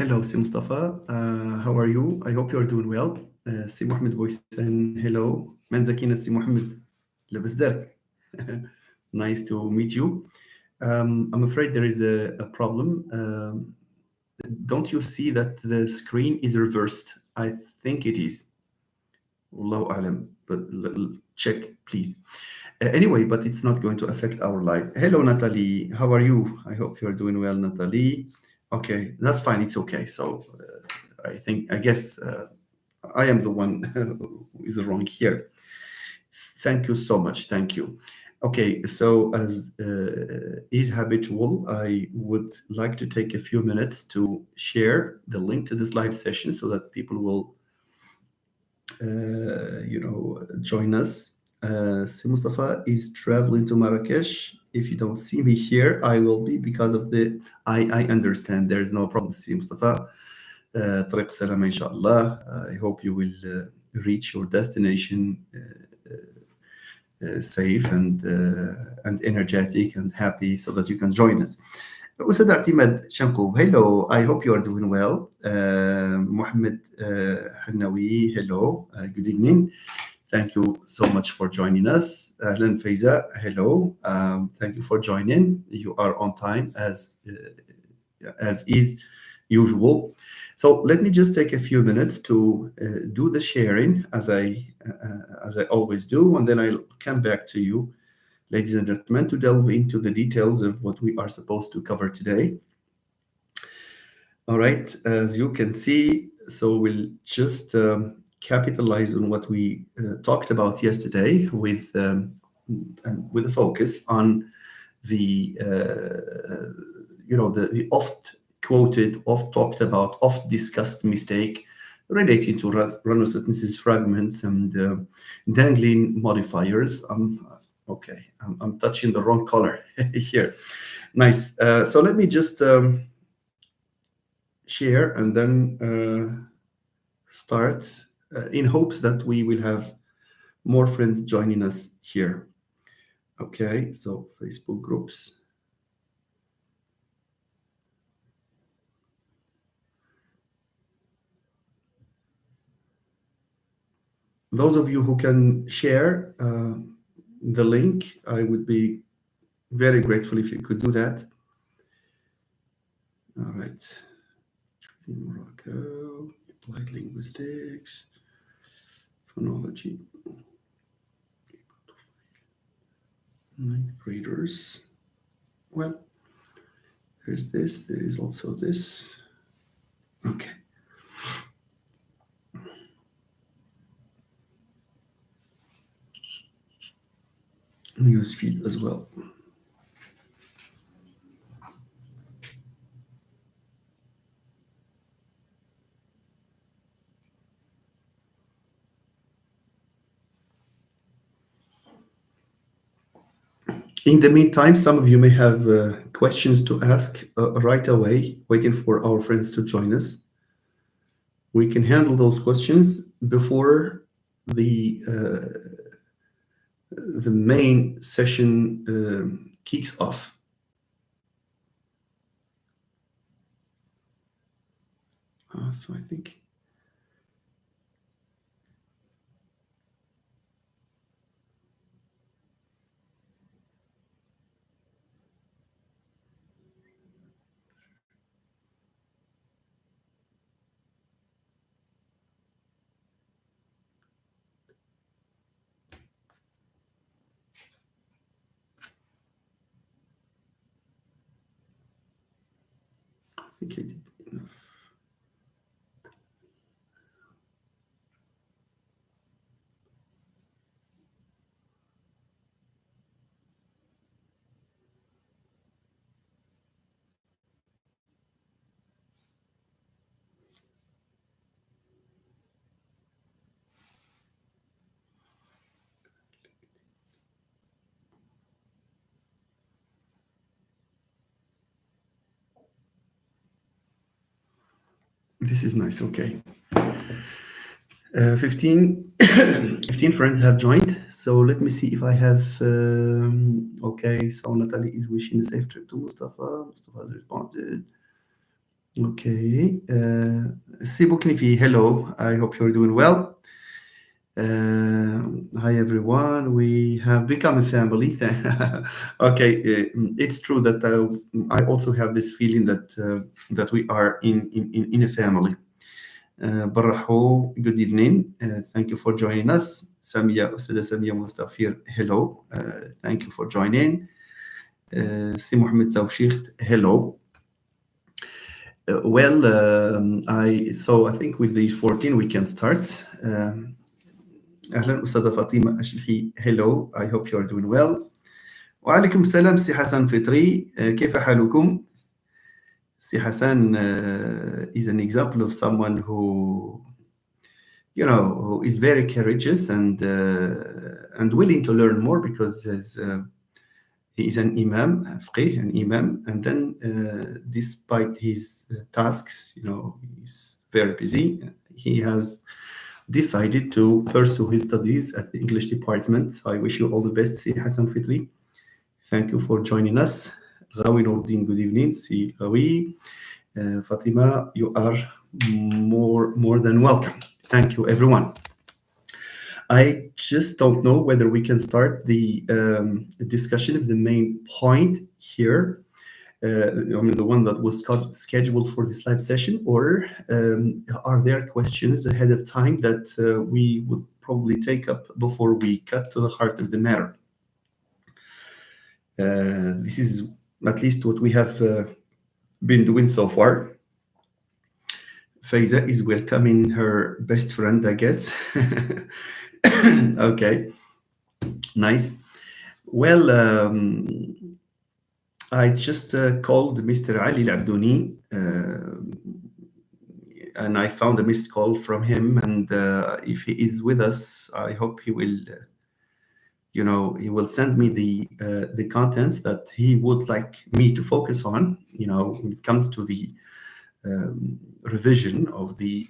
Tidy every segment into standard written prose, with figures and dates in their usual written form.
Hello, Si Mustafa. How are you? I hope you are doing well. Si Mohammed Boysen, hello. Manzakina Si Mohammed Labasdar. Nice to meet you. I'm afraid there is a problem. Don't you see that the screen is reversed? I think it is. Wallahu alam. But check, please. Anyway, but it's not going to affect our life. Hello, Natalie. How are you? I hope you are doing well, Natalie. Okay, that's fine. It's okay. So I guess I am the one who is wrong here. Thank you so much. Thank you. Okay, so as is habitual, I would like to take a few minutes to share the link to this live session so that people will, join us. Si Mustafa is traveling to Marrakesh. If you don't see me here, I will be because of the. I understand. There is no problem, Si Mustafa. طريق السلامة إن شاء الله. I hope you will reach your destination safe and energetic and happy so that you can join us. أستاذ اعتماد شنقوب, hello. I hope you are doing well. Mohammed Hannawi, hello. Good evening. Thank you so much for joining us. Ahlan Faiza, hello. Thank you for joining. You are on time as is usual. So let me just take a few minutes to do the sharing as I always do, and then I'll come back to you, ladies and gentlemen, to delve into the details of what we are supposed to cover today. All right, as you can see, so we'll just capitalize on what we talked about yesterday with a focus on the the oft quoted, oft talked about, oft discussed mistake relating to random sentences, fragments, and dangling modifiers. Okay, I'm touching the wrong color here. Nice. So let me just share and then start in hopes that we will have more friends joining us here. Okay, so Facebook groups. Those of you who can share the link, I would be very grateful if you could do that. All right. Morocco, applied linguistics, phonology, ninth graders. Well, there's this, there is also this. Okay. Newsfeed as well. In the meantime, some of you may have questions to ask right away, waiting for our friends to join us. We can handle those questions before the main session kicks off. So I think I did enough. This is nice. Okay. 15 friends have joined. So let me see if I have. Okay. So Natalie is wishing a safe trip to Mustafa. Mustafa has responded. Okay. Sibu Knifi, hello. I hope you're doing well. Hi everyone. We have become a family. Okay, it's true that I also have this feeling that we are in a family. Barraho, good evening. Thank you for joining us. Samia, Ustada Samia Mustafir, hello. Thank you for joining. Si Mohammed Tawshiq, hello. I think with these 14 we can start. أهلا أستاذة فاطمة أشلحي, hello. I hope you are doing well. وعليكم السلام سي حسن فطري, كيف حالكم؟ سي حسن is an example of someone who is very courageous and willing to learn more because he is an imam, فقيه, an imam, and then despite his tasks, he's very busy. He has decided to pursue his studies at the English department. I wish you all the best, Si Hassan Fitri. Thank you for joining us. Rawi Nordin, good evening. Si Rawi. Fatima, you are more than welcome. Thank you, everyone. I just don't know whether we can start the discussion of the main point here. The one that was scheduled for this live session, or are there questions ahead of time that we would probably take up before we cut to the heart of the matter? This is at least what we have been doing so far. Faiza is welcoming her best friend, I guess. Okay, nice. Well, I just called Mr. Ali Al-Abdouni, and I found a missed call from him. And if he is with us, I hope he will, he will send me the contents that he would like me to focus on. When it comes to the revision of the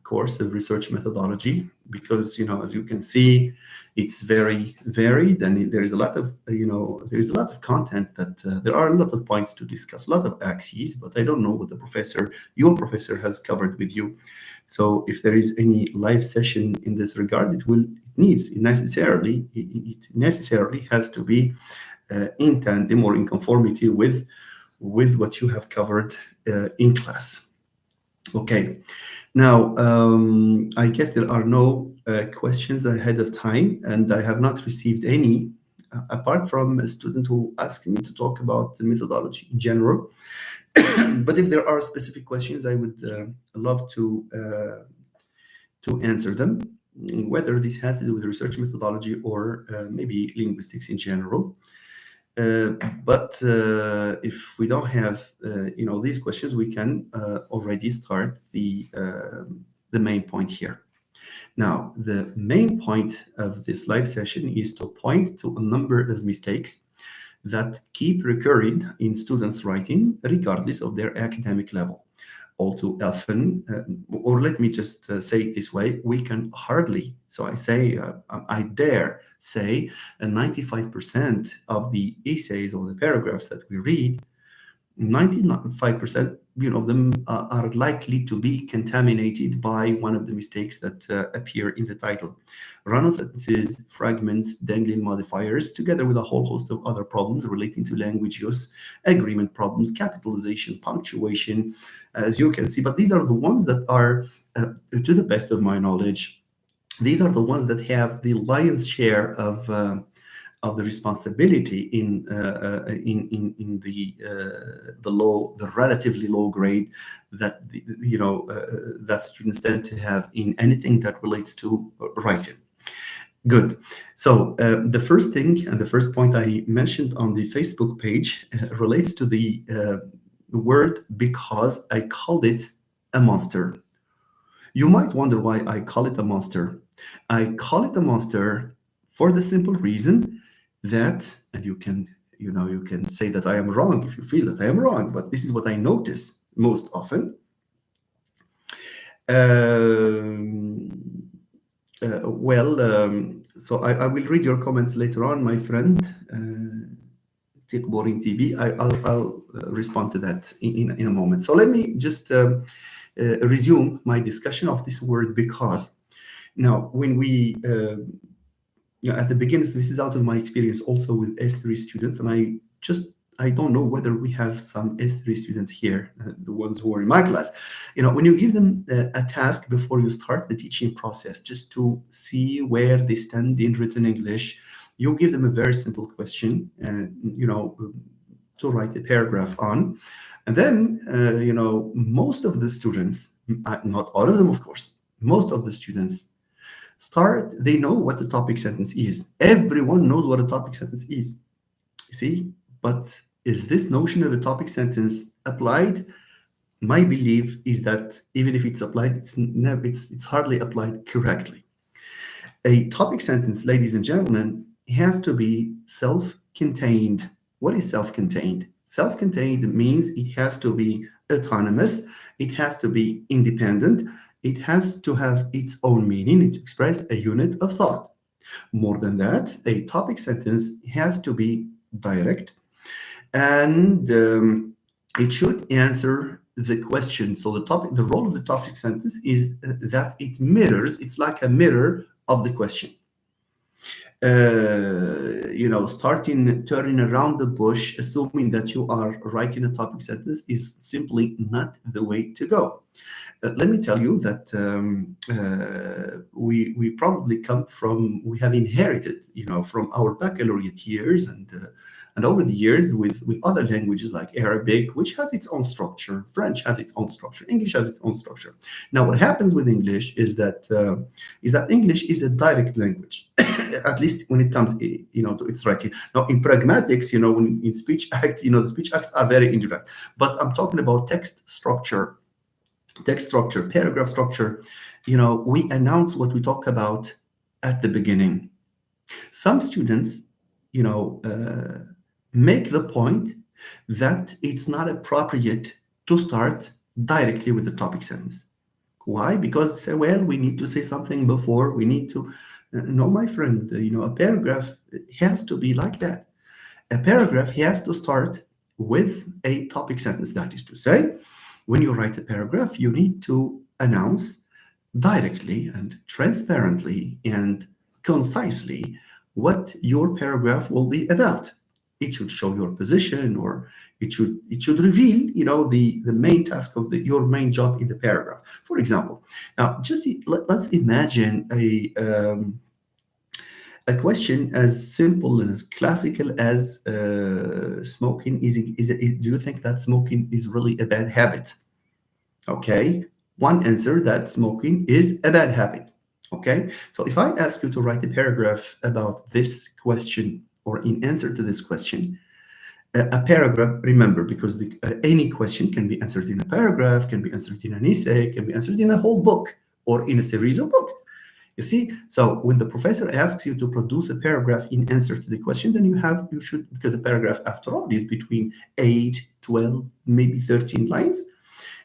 course of research methodology, because as you can see, it's very varied, and there is a lot of content that there are a lot of points to discuss, a lot of axes, but I don't know what your professor has covered with you. So if there is any live session in this regard, it necessarily has to be in tandem or in conformity with what you have covered in class. Okay, now I guess there are no questions ahead of time, and I have not received any apart from a student who asked me to talk about the methodology in general. But if there are specific questions, I would love to answer them, whether this has to do with research methodology or maybe linguistics in general. But if we don't have these questions, we can already start the main point here. Now, the main point of this live session is to point to a number of mistakes that keep recurring in students' writing, regardless of their academic level. All too often, or let me just say it this way, we can hardly, so I dare say, 95% of the essays or the paragraphs that we read, 95% of them are likely to be contaminated by one of the mistakes that appear in the title. Run-on sentences, fragments, dangling modifiers, together with a whole host of other problems relating to language use, agreement problems, capitalization, punctuation, as you can see. But these are the ones that are, to the best of my knowledge, these are the ones that have the lion's share of the responsibility in the relatively low grade that that students tend to have in anything that relates to writing. Good. So the first thing and the first point I mentioned on the Facebook page relates to the word because I called it a monster. You might wonder why I call it a monster. I call it a monster for the simple reason that, and you can say that I am wrong if you feel that I am wrong, but this is what I notice most often. So I will read your comments later on, my friend. Boring TV. I'll respond to that in a moment. So let me just resume my discussion of this word because now when we at the beginning, this is out of my experience also with S3 students, and I don't know whether we have some S3 students here, the ones who are in my class. When you give them a task before you start the teaching process, just to see where they stand in written English, you give them a very simple question, to write a paragraph on. And then, most of the students, not all of them, of course, most of the students they know what the topic sentence is. Everyone knows what a topic sentence is. You see? But is this notion of a topic sentence applied? My belief is that even if it's applied, it's hardly applied correctly. A topic sentence, ladies and gentlemen, has to be self-contained. What is self-contained? Self-contained means it has to be autonomous, it has to be independent, it has to have its own meaning to express a unit of thought. More than that, a topic sentence has to be direct, and it should answer the question. So the role of the topic sentence is that it mirrors, it's like a mirror of the question. Turning around the bush, assuming that you are writing a topic sentence is simply not the way to go. Let me tell you that we probably we have inherited, from our baccalaureate years and over the years with other languages like Arabic, which has its own structure, French has its own structure, English has its own structure. Now, what happens with English is that English is a direct language, at least when it comes, to its writing. Now, in pragmatics, when in speech acts, the speech acts are very indirect. But I'm talking about text structure, paragraph structure. We announce what we talk about at the beginning. Some students, make the point that it's not appropriate to start directly with the topic sentence. Why? Because say, well, we need to say something before. We need to. No, my friend, a paragraph has to be like that. A paragraph has to start with a topic sentence. That is to say, when you write a paragraph, you need to announce directly and transparently and concisely what your paragraph will be about. It should show your position, or it should reveal, the main task of your main job in the paragraph. For example, now just let's imagine a question as simple and as classical as smoking is. Do you think that smoking is really a bad habit? Okay, one answer that smoking is a bad habit. Okay, so if I ask you to write a paragraph about this question or in answer to this question, a paragraph, remember, because any question can be answered in a paragraph, can be answered in an essay, can be answered in a whole book or in a series of books. You see, so when the professor asks you to produce a paragraph in answer to the question, then you should, because a paragraph after all is between 8, 12, maybe 13 lines,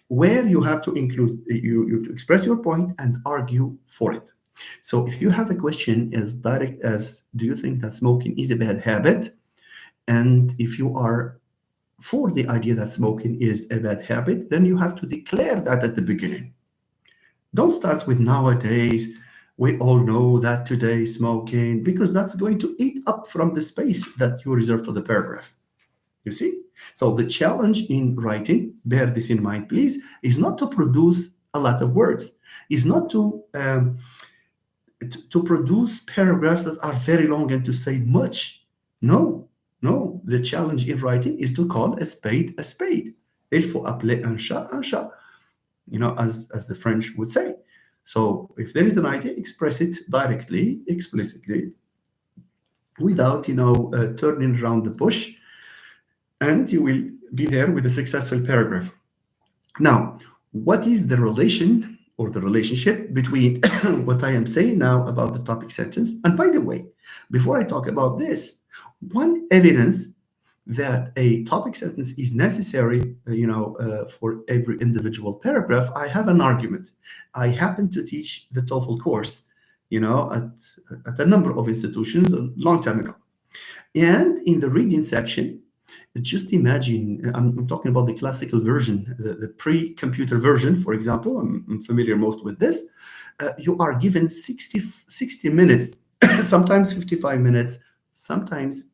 where you have to include, you to express your point and argue for it. So if you have a question as direct as, do you think that smoking is a bad habit? And if you are for the idea that smoking is a bad habit, then you have to declare that at the beginning. Don't start with nowadays. We all know that today smoking, because that's going to eat up from the space that you reserve for the paragraph. You see? So the challenge in writing, bear this in mind, please, is not to produce a lot of words, is not to produce paragraphs that are very long and to say much. No. The challenge in writing is to call a spade a spade. Il faut appeler un chat, as the French would say. So if there is an idea, express it directly, explicitly, without, turning around the bush, and you will be there with a successful paragraph. Now, what is the relation or the relationship between what I am saying now about the topic sentence? And by the way, before I talk about this, one evidence that a topic sentence is necessary, for every individual paragraph, I have an argument. I happen to teach the TOEFL course, at a number of institutions a long time ago. And in the reading section, Just imagine, I'm talking about the classical version, the pre-computer version, for example. I'm familiar most with this. You are given 60 minutes, sometimes 55 minutes, sometimes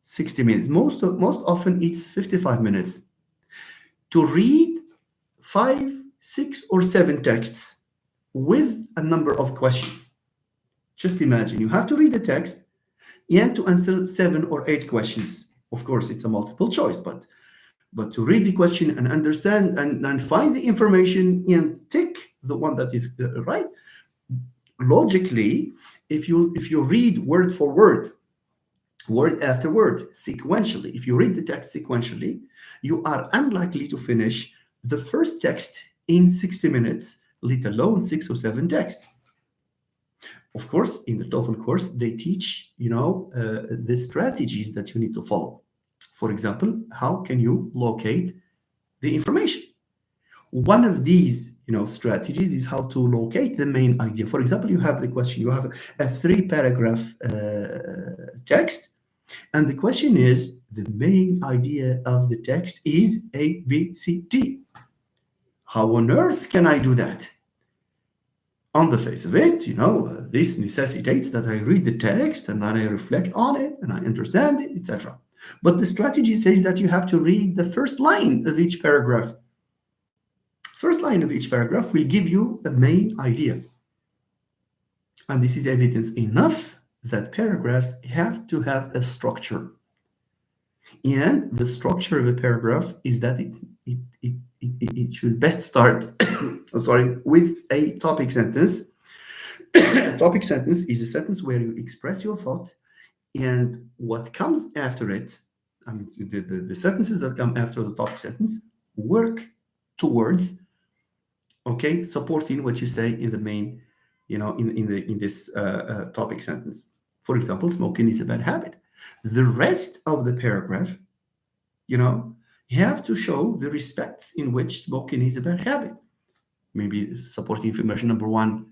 60 minutes. Most often it's 55 minutes to read 5, 6, or 7 texts with a number of questions. Just imagine, you have to read the text and to answer 7 or 8 questions. Of course, it's a multiple choice, but to read the question and understand and find the information and tick the one that is right. Logically, if you read word for word, word after word, sequentially, if you read the text sequentially, you are unlikely to finish the first text in 60 minutes, let alone 6 or 7 texts. Of course, in the TOEFL course, they teach, the strategies that you need to follow. For example, how can you locate the information? One of these, strategies is how to locate the main idea. For example, you have the question, you have a 3-paragraph text, and the question is, the main idea of the text is A, B, C, D. How on earth can I do that? On the face of it, this necessitates that I read the text and then I reflect on it and I understand it, etc. But the strategy says that you have to read the first line of each paragraph. First line of each paragraph will give you the main idea. And this is evidence enough that paragraphs have to have a structure. And the structure of a paragraph is that it should best start with a topic sentence. A topic sentence is a sentence where you express your thought, and what comes after it, the sentences that come after the topic sentence work towards supporting what you say in the main, in this topic sentence. For example, smoking is a bad habit. The rest of the paragraph, you have to show the respects in which smoking is a bad habit. Maybe supporting information number 1,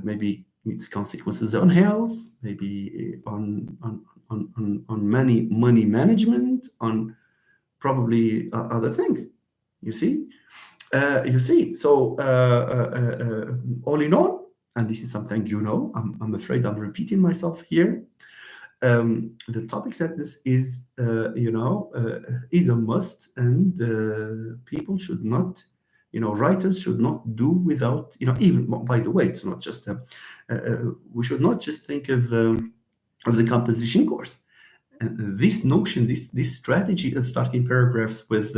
maybe its consequences on health, maybe on money management, on probably other things. You see. So all in all, and this is something I'm afraid I'm repeating myself here. The topic sentence is is a must, and people should not, writers should not do without, even, by the way, it's not just we should not just think of the composition course. This notion, this strategy of starting paragraphs with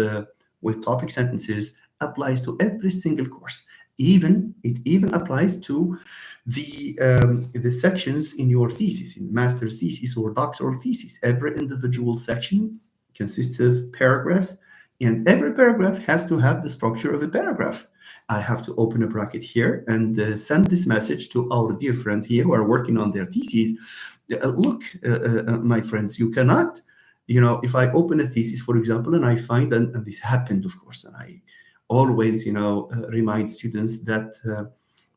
topic sentences applies to every single course. It even applies to the sections in your thesis, in master's thesis or doctoral thesis. Every individual section consists of paragraphs, and every paragraph has to have the structure of a paragraph. I have to open a bracket here and send this message to our dear friends here who are working on their theses. Look, my friends, you cannot, if I open a thesis, for example, and I find, and this happened, of course, and I always, remind students that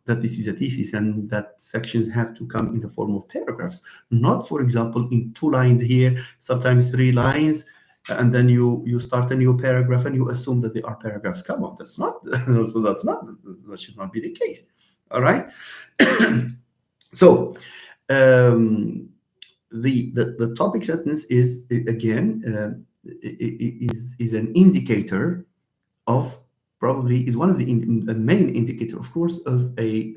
this is a thesis and that sections have to come in the form of paragraphs, not, for example, in 2 lines here, sometimes 3 lines, and then you start a new paragraph and you assume that they are paragraphs. Come on, that should not be the case. All right. So the topic sentence is, again, is an indicator of, probably is one of the main indicator, of course, of a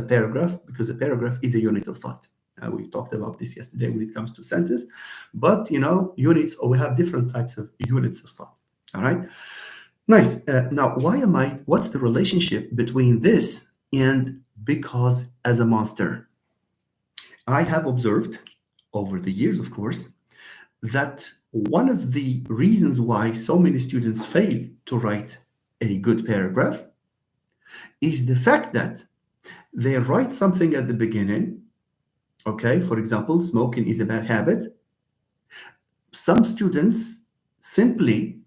paragraph, because a paragraph is a unit of thought. We talked about this yesterday when it comes to sentence, but units, or we have different types of units of thought. All right, nice. Now, what's the relationship between this and because as a monster? I have observed over the years, of course, that one of the reasons why so many students fail to write a good paragraph is the fact that they write something at the beginning. For example, smoking is a bad habit. Some students simply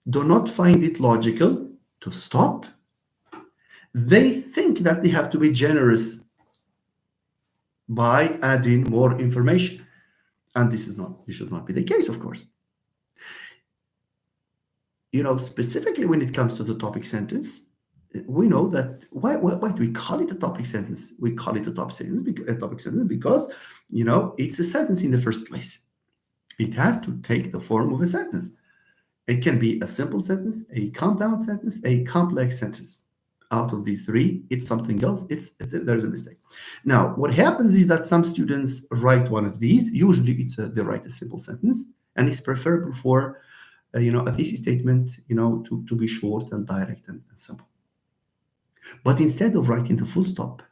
do not find it logical to stop. They think that they have to be generous by adding more information. And this should not be the case, of course. specifically when it comes to the topic sentence, we know that why do we call it a topic sentence? We call it a topic sentence because it's a sentence in the first place. It has to take the form of a sentence. It can be a simple sentence, a compound sentence, a complex sentence. Out of these three, it's something else. There's a mistake. Now, what happens is that some students write one of these. Usually, they write a simple sentence, and it's preferable for a thesis statement, to be short and direct and simple. But instead of writing the full stop,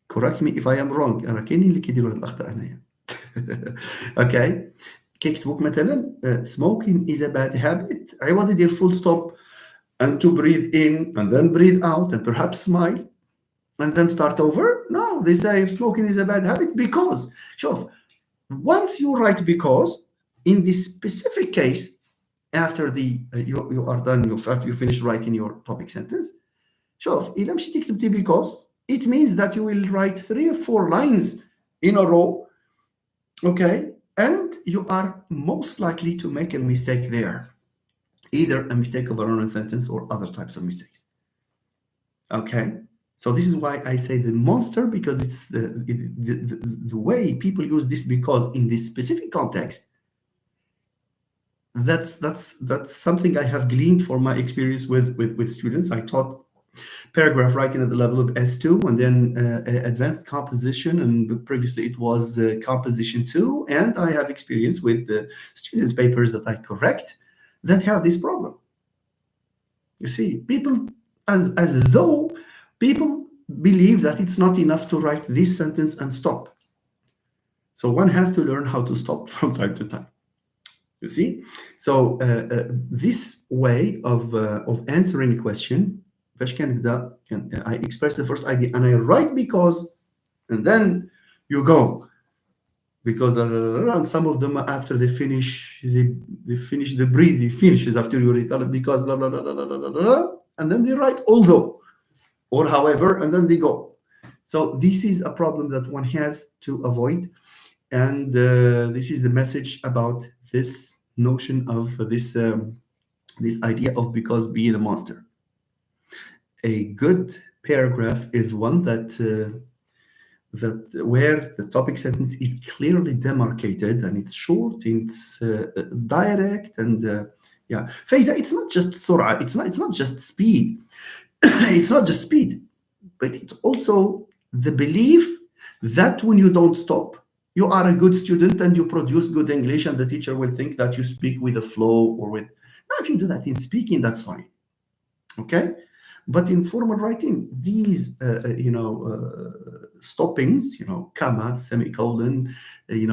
correct me if I am wrong. أنا كأني اللي كيديروا هاد الأخطاء هنايا. Okay. كيكتبوك مثلا smoking is a bad habit. عوض يدير full stop and to breathe in and then breathe out and perhaps smile and then start over. No, they say smoking is a bad habit because, شوف, once you write because, in this specific case, after you are done, after you finish writing your topic sentence, شوف, إذا مشيتي كتبتي because, it means that you will write 3 or 4 lines in a row, okay? And you are most likely to make a mistake there. Either a mistake of a run-on sentence or other types of mistakes. Okay? So this is why I say the monster, because it's the way people use this because in this specific context. That's something I have gleaned from my experience with students. I taught paragraph writing at the level of S2 and then advanced composition, and previously it was composition 2, and I have experience with the students' papers that I correct that have this problem. You see, people, as though people believe that it's not enough to write this sentence and stop. So one has to learn how to stop from time to time. You see? So this way of answering a question, I express the first idea and I write because, and then you go. Because and some of them, after they finish the breathing finishes after you read because blah blah blah blah blah blah blah, and then they write although or however, and then they go. So this is a problem that one has to avoid, and this is the message about this notion of this idea of because being a monster. A good paragraph is one that where the topic sentence is clearly demarcated and it's short, it's direct, and Faiza, it's not just sur'a, it's not just speed. It's not just speed, but it's also the belief that when you don't stop, you are a good student and you produce good English, and the teacher will think that you speak with a flow or with. Now, if you do that in speaking, that's fine. Okay? But in formal writing, these, stoppings, comma, semicolon,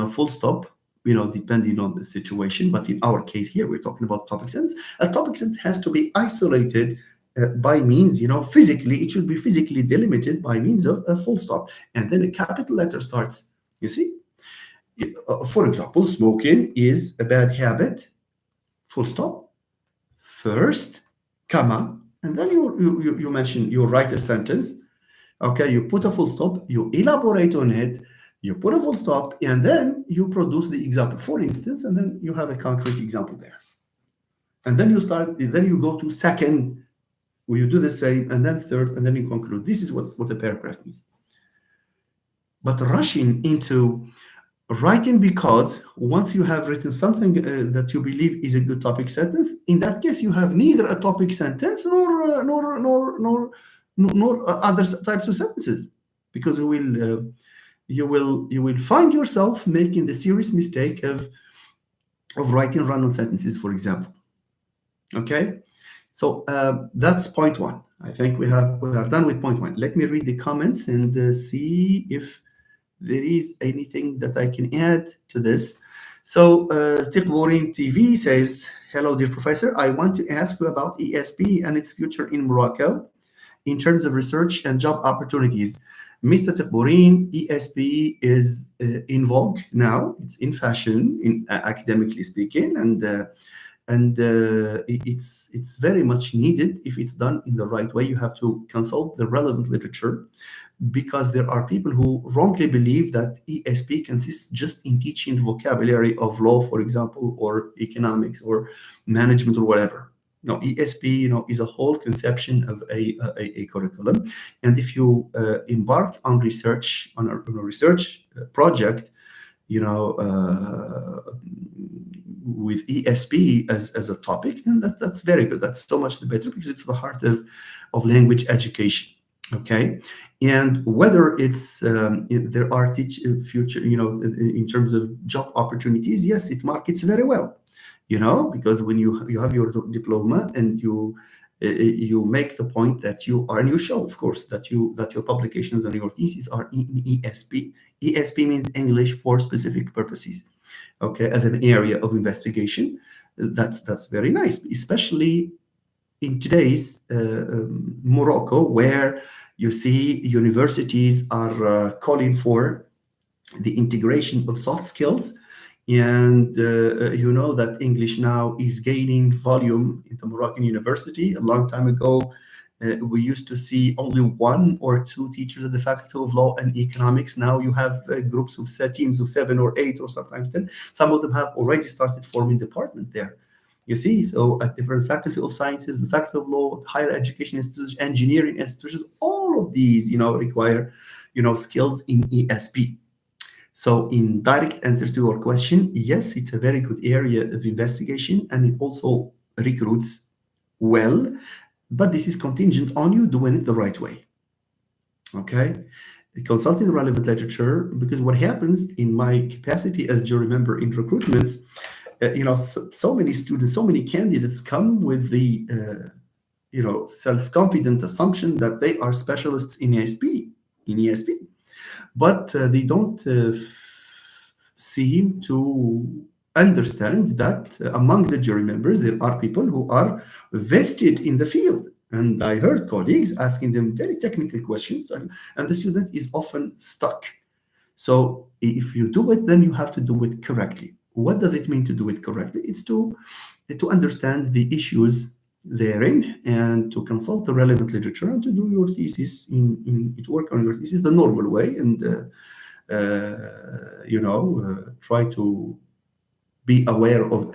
full stop, depending on the situation. But in our case here, we're talking about topic sentence. A topic sentence has to be isolated by means, physically, it should be physically delimited by means of a full stop. And then a capital letter starts, you see? For example, smoking is a bad habit, full stop, first, comma, and then you mention, you write a sentence, okay, you put a full stop, you elaborate on it, you put a full stop, and then you produce the example, for instance, and then you have a concrete example there. And then you go to second, where you do the same, and then third, and then you conclude. This is what a paragraph means. But rushing into writing because once you have written something that you believe is a good topic sentence, in that case you have neither a topic sentence nor other types of sentences, because you will find yourself making the serious mistake of writing run-on sentences, for example. Okay, so that's point 1. I think we are done with point 1. Let me read the comments and see if there is anything that I can add to this. So Tikborin TV says, hello, dear professor. I want to ask you about ESP and its future in Morocco in terms of research and job opportunities. Mr. Tikborin, ESP is in vogue now. It's in fashion, academically speaking, and and it's very much needed. If it's done in the right way, you have to consult the relevant literature, because there are people who wrongly believe that ESP consists just in teaching the vocabulary of law, for example, or economics or management or whatever. No, ESP, is a whole conception of a curriculum. And if you embark on research, on a research project, with ESP as a topic, then that's very good. That's so much the better, because it's the heart of language education. Okay, and whether it's there are future, in terms of job opportunities, yes, it markets very well, because when you have your diploma, and you make the point that and you show, of course, that your publications and your thesis are in ESP. ESP means English for specific purposes. Okay, as an area of investigation, that's very nice, especially in today's Morocco, where you see universities are calling for the integration of soft skills. And you know that English now is gaining volume in the Moroccan university. A long time ago, we used to see only one or two teachers at the Faculty of Law and Economics. Now you have groups of teams of 7 or 8 or sometimes 10. Some of them have already started forming department there. You see, so at different Faculty of Sciences, the Faculty of Law, higher education institutions, engineering institutions, all of these, require, skills in ESP. So in direct answer to your question, yes, it's a very good area of investigation, and it also recruits well, but this is contingent on you doing it the right way. Okay? Consulting the relevant literature, because what happens in my capacity as jury member in recruitments, so many students, so many candidates come with the, self-confident assumption that they are specialists in ESP, but they don't seem to understand that among the jury members, there are people who are vested in the field. And I heard colleagues asking them very technical questions, and the student is often stuck. So if you do it, then you have to do it correctly. What does it mean to do it correctly? It's to understand the issues therein, and to consult the relevant literature, and to do your thesis to work on your thesis the normal way, and try to be aware of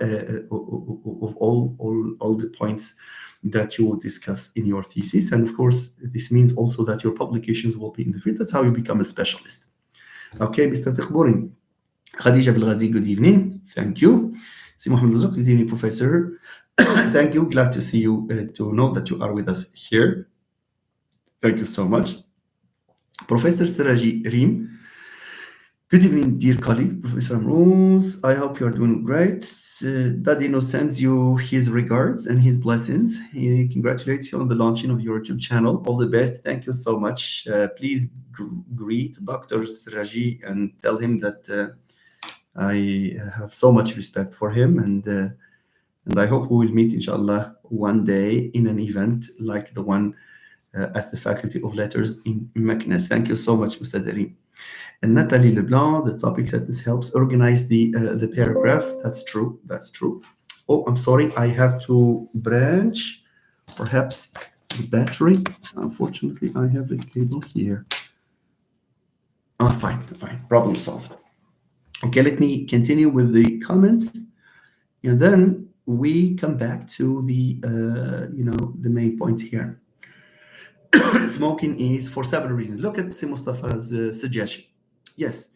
all the points that you will discuss in your thesis. And of course, this means also that your publications will be in the field. That's how you become a specialist. Okay, Mr. Tekborin. Khadija Belghazi, good evening. Thank you. Si Mohammed Razak, good evening, Professor. Thank you. Glad to see you, to know that you are with us here. Thank you so much. Professor Siraji Reem. Good evening, dear colleague, Professor Amrouz. I hope you are doing great. Dadino sends you his regards and his blessings. He congratulates you on the launching of your YouTube channel. All the best. Thank you so much. Please greet Dr. Siraji and tell him that I have so much respect for him, and I hope we will meet, inshallah, one day in an event like the one at the Faculty of Letters in Meknes. Thank you so much, Ustad Arim. And Nathalie Leblanc, the topic sentence helps organize the paragraph. That's true. That's true. Oh, I'm sorry. I have to branch perhaps the battery. Unfortunately, I have a cable here. Oh, fine. Problem solved. Okay, let me continue with the comments, and then we come back to the the main points here. Smoking is for several reasons. Look at Si Mustafa's suggestion. Yes,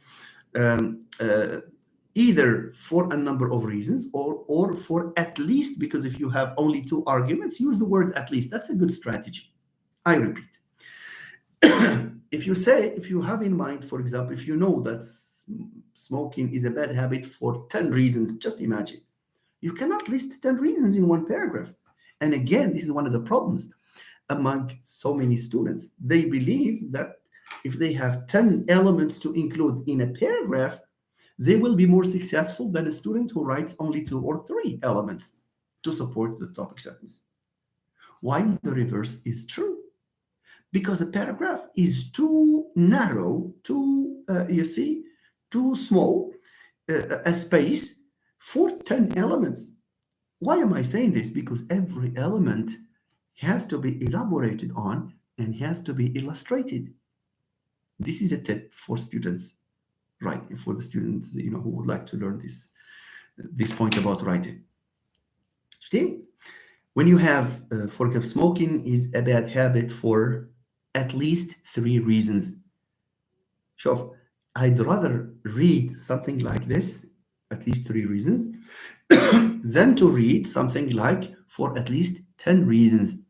either for a number of reasons, or for at least, because if you have only 2 arguments, use the word at least. That's a good strategy. I repeat. If you have in mind, for example, if you know that smoking is a bad habit for 10 reasons, just imagine. You cannot list 10 reasons in one paragraph. And again, this is one of the problems among so many students. They believe that if they have 10 elements to include in a paragraph, they will be more successful than a student who writes only 2 or 3 elements to support the topic sentence. While the reverse is true. Because a paragraph is too narrow, too small a space for 10 elements. Why am I saying this? Because every element has to be elaborated on and has to be illustrated. This is a tip for students, right? For the students, who would like to learn this point about writing. See, when you have, for example, smoking is a bad habit for at least 3 reasons. So I'd rather read something like this, at least 3 reasons, than to read something like for at least 10 reasons.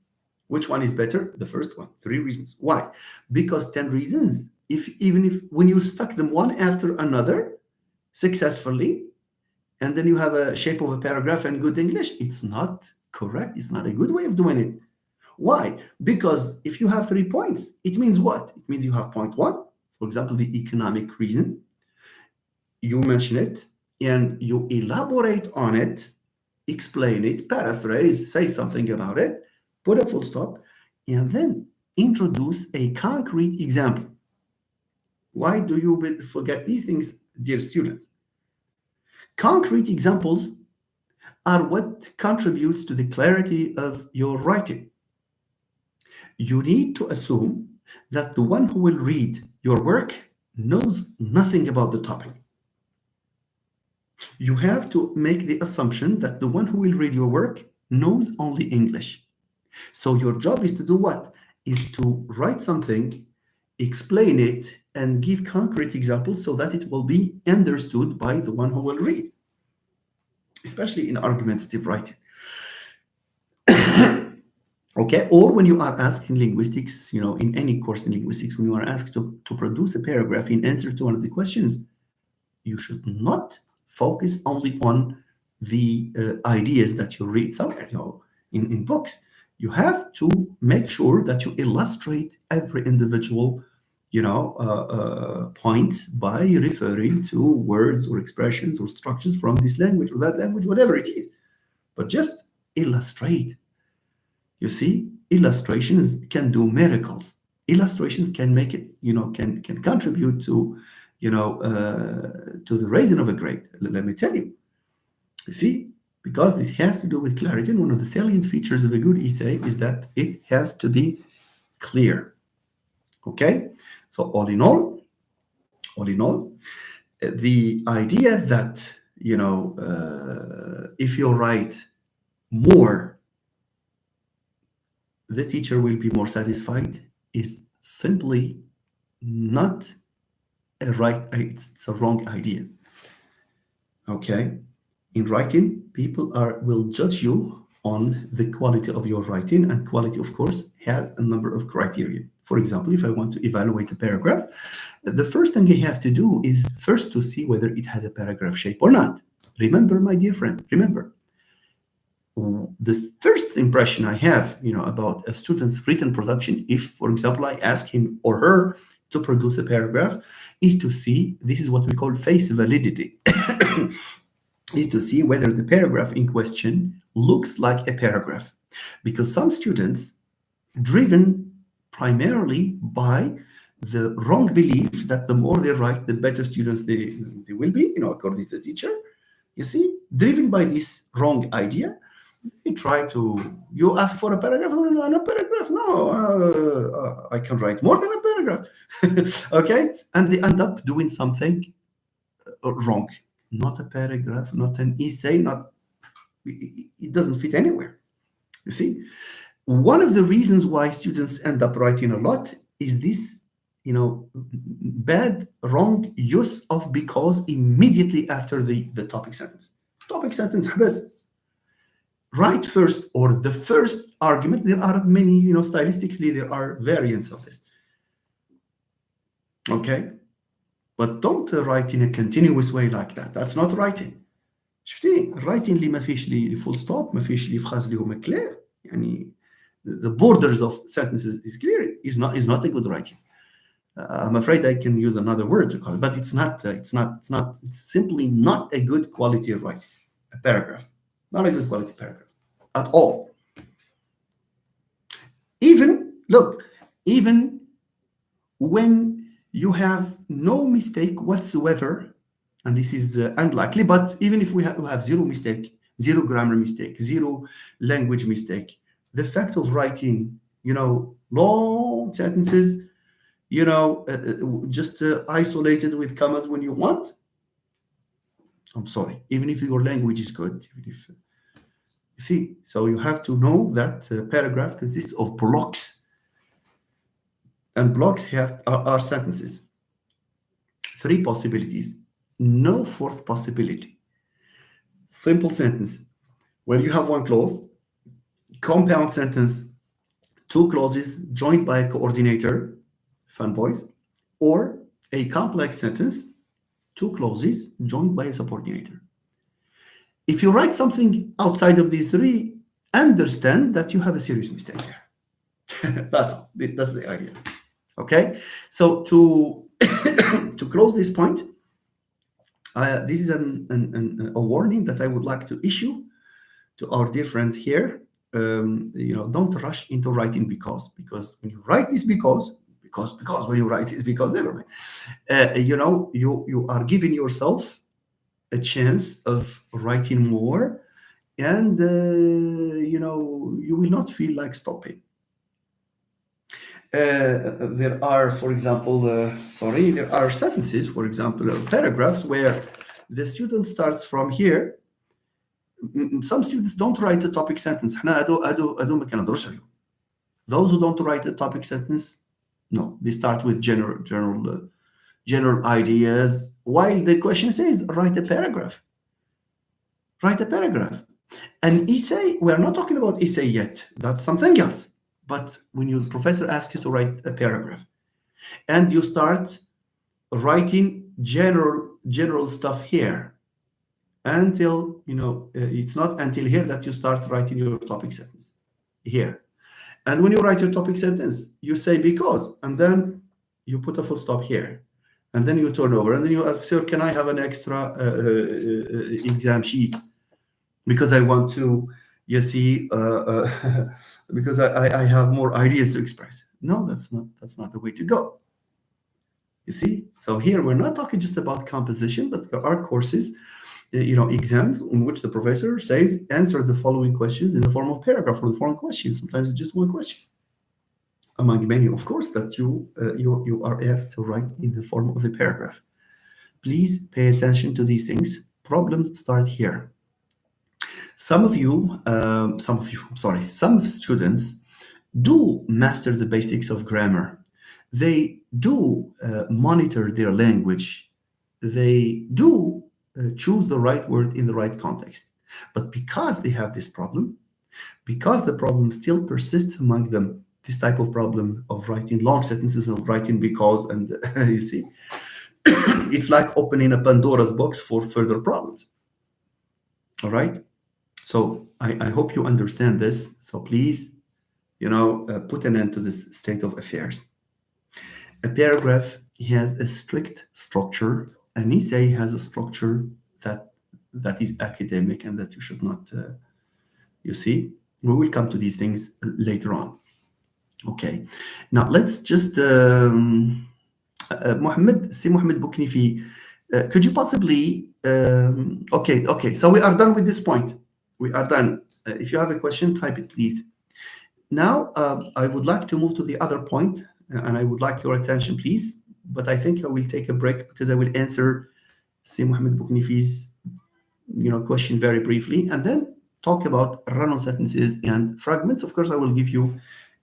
Which one is better? The first one, 3 reasons. Why? Because 10 reasons, even if when you stuck them one after another successfully, and then you have a shape of a paragraph and good English, it's not correct. It's not a good way of doing it. Why? Because if you have 3 points, it means what? It means you have point one, for example, the economic reason. You mention it and you elaborate on it, explain it, paraphrase, say something about it, put a full stop, and then introduce a concrete example. Why do you forget these things, dear students? Concrete examples are what contributes to the clarity of your writing. You need to assume that the one who will read your work knows nothing about the topic. You have to make the assumption that the one who will read your work knows only English. So your job is to do what? Is to write something, explain it, and give concrete examples so that it will be understood by the one who will read, especially in argumentative writing. Okay, or when you are asked in linguistics, in any course in linguistics, when you are asked to produce a paragraph in answer to one of the questions, you should not focus only on the ideas that you read somewhere, in books. You have to make sure that you illustrate every individual, point by referring to words or expressions or structures from this language or that language, whatever it is. But just illustrate. You see, illustrations can do miracles. Illustrations can make it, can contribute to, to the raising of a grade. Let me tell you. You see, because this has to do with clarity, and one of the salient features of a good essay is that it has to be clear. Okay, so all in all, the idea that if you write more, the teacher will be more satisfied is simply not it's a wrong idea. Okay, in writing, people will judge you on the quality of your writing, and quality, of course, has a number of criteria. For example, if I want to evaluate a paragraph, the first thing I have to do is first to see whether it has a paragraph shape or not. Remember, my dear friend, the first impression I have, about a student's written production, if, for example, I ask him or her to produce a paragraph, is to see, this is what we call face validity, is to see whether the paragraph in question looks like a paragraph. Because some students, driven primarily by the wrong belief that the more they write, the better students they will be, according to the teacher, you see, driven by this wrong idea, you ask for a paragraph, no, I can write more than a paragraph. Okay, and they end up doing something wrong. Not a paragraph, not an essay, it doesn't fit anywhere. You see, one of the reasons why students end up writing a lot is this, bad, wrong use of because immediately after the topic sentence. Topic sentence, write first, or the first argument. There are many, stylistically, there are variants of this. Okay, but don't write in a continuous way like that. That's not writing. شفتي writing اللي ما فيش لي full stop، ما فيش لي phrase اللي هما clear، يعني the borders of sentences is clear, is not a good writing. I'm afraid I can use another word to call it, but it's simply not a good quality of writing. A paragraph, not a good quality paragraph at all. Even when you have no mistake whatsoever, and this is unlikely, but even if we have zero zero grammar mistake, zero language mistake. The fact of writing, long sentences, just isolated with commas when you want. I'm sorry, even if your language is good, even if see, so you have to know that paragraph consists of blocks, and blocks are sentences. Three possibilities, no fourth possibility. Simple sentence where you have one clause, compound sentence, two clauses joined by a coordinator, fun boys, or a complex sentence, two clauses joined by a subordinator. If you write something outside of these three, understand that you have a serious mistake there. That's all. That's the idea. Okay. So to to close this point, this is a warning that I would like to issue to our dear friends here. Don't rush into writing because when you write this because when you write this because never mind. You are giving yourself a chance of writing more, and you will not feel like stopping. There are, for example, there are sentences, for example, paragraphs where the student starts from here. Some students don't write a topic sentence. Those who don't write a topic sentence, no, they start with general ideas, while the question says write a paragraph. Write a paragraph. An essay, we're not talking about essay yet. That's something else. But when your professor asks you to write a paragraph and you start writing general stuff here until, it's not until here that you start writing your topic sentence here. And when you write your topic sentence, you say because, and then you put a full stop here. And then you turn over and then you ask, sir, can I have an extra exam sheet? Because I want to, because I have more ideas to express. No, that's not the way to go. You see? So here we're not talking just about composition, but there are courses, exams in which the professor says, answer the following questions in the form of paragraph or the following questions. Sometimes it's just one question, among many, of course, that you are asked to write in the form of a paragraph. Please pay attention to these things. Problems start here. Some students do master the basics of grammar. They do monitor their language. They do choose the right word in the right context. But because they have this problem, because the problem still persists among them, this type of problem of writing long sentences, of writing because, and you see, it's like opening a Pandora's box for further problems. All right? So I hope you understand this. So please, put an end to this state of affairs. A paragraph has a strict structure. An essay has a structure that is academic and that you should not, you see. We will come to these things later on. Okay. Now let's just, Mohammed Bouknifi, could you possibly, okay. So we are done with this point. We are done. If you have a question, type it, please. Now, I would like to move to the other point, and I would like your attention, please. But I think I will take a break because I will answer Si Mohammed Bouknifi's, question very briefly, and then talk about run-on sentences and fragments. Of course, I will give you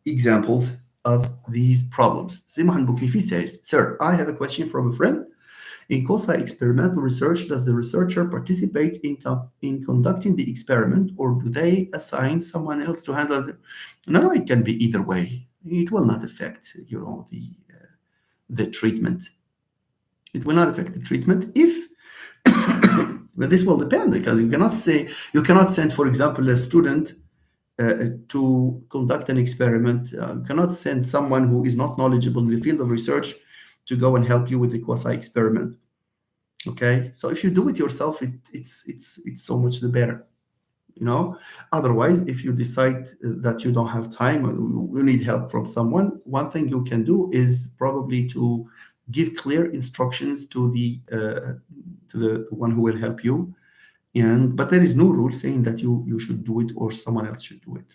examples of these problems. Si Mohammed Bouknifi says, "Sir, I have a question from a friend. In quasi-experimental research, does the researcher participate in conducting the experiment, or do they assign someone else to handle it?" No, it can be either way. It will not affect, the treatment. It will not affect the treatment if, but this will depend, because you cannot send, for example, a student to conduct an experiment. You cannot send someone who is not knowledgeable in the field of research to go and help you with the quasi-experiment. Okay, so if you do it yourself, it's so much the better. Otherwise, if you decide that you don't have time or you need help from someone, one thing you can do is probably to give clear instructions to the one who will help you, And but there is no rule saying that you should do it or someone else should do it.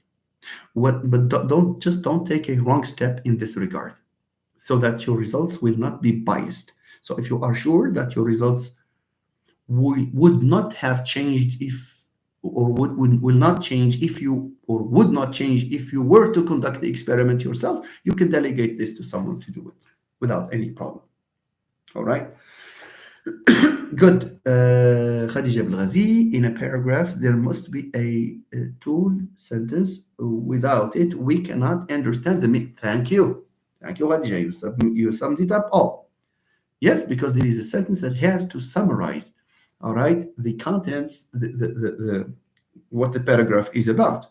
But don't take a wrong step in this regard, so that your results will not be biased. So if you are sure that your results would not have changed if, or will not change if you, or would not change if you were to conduct the experiment yourself, you can delegate this to someone to do it without any problem. All right. Good. Khadija Belghazi, in a paragraph, there must be a tool sentence. Without it, we cannot understand the meaning. Thank you. Thank you, Khadija. You summed it up all. Yes, because there is a sentence that has to summarize, all right, the contents, what the paragraph is about.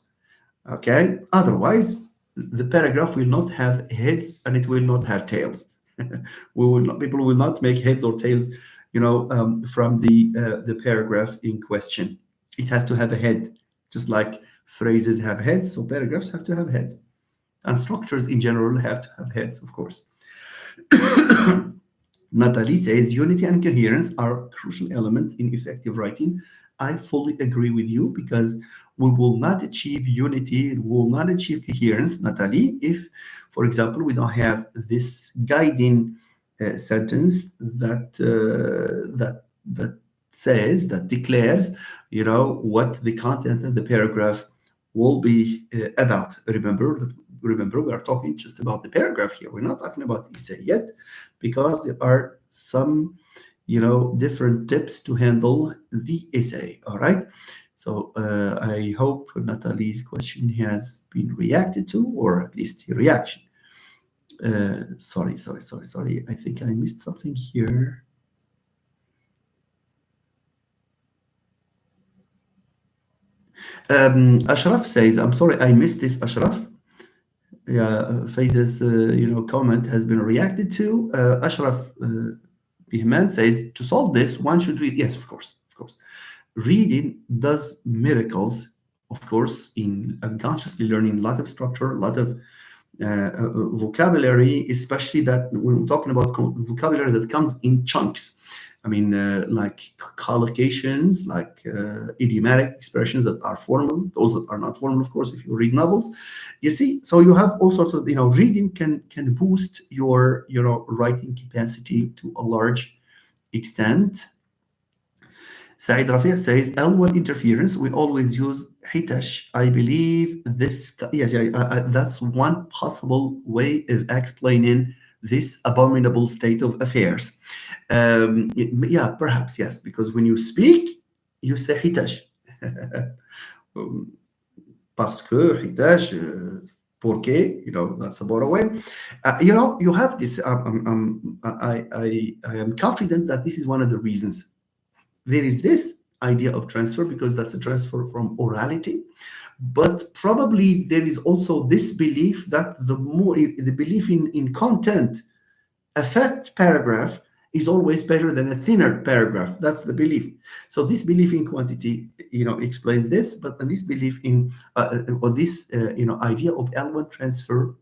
Okay. Otherwise, the paragraph will not have heads and it will not have tails. People will not make heads or tails, from the paragraph in question. It has to have a head, just like phrases have heads, so paragraphs have to have heads, and structures in general have to have heads, of course. Natalie says unity and coherence are crucial elements in effective writing. I fully agree with you, because we will not achieve unity, we will not achieve coherence, Natalie, if, for example, we don't have this guiding sentence that says, that declares, what the content of the paragraph will be about. Remember, we are talking just about the paragraph here. We're not talking about the essay yet, because there are some, different tips to handle the essay. All right. So I hope Natalie's question has been reacted to, or at least a reaction. Sorry. I think I missed something here. Ashraf says, I'm sorry, I missed this, Ashraf. Yeah, Faiz's comment has been reacted to. Ashraf Bihman says, to solve this, one should read. Yes, of course. Reading does miracles, of course, in unconsciously learning a lot of structure, a lot of vocabulary, especially that when we're talking about vocabulary that comes in chunks. I mean, like collocations, like idiomatic expressions that are formal, those that are not formal, of course, if you read novels. You see, so you have all sorts of, reading can boost your, writing capacity to a large extent. Said Rafi says, L1 interference, we always use hitash. I believe this, yes, that's one possible way of explaining this abominable state of affairs. Yeah, perhaps, yes, because when you speak, you say hitash. Parce que, hitash, porque, that's a borrowing. You have this, I am confident that this is one of the reasons. There is this idea of transfer, because that's a transfer from orality, but probably there is also this belief that the belief in content, a fat paragraph is always better than a thinner paragraph. That's the belief. So this belief in quantity, explains this, but this belief in or this idea of L1 transfer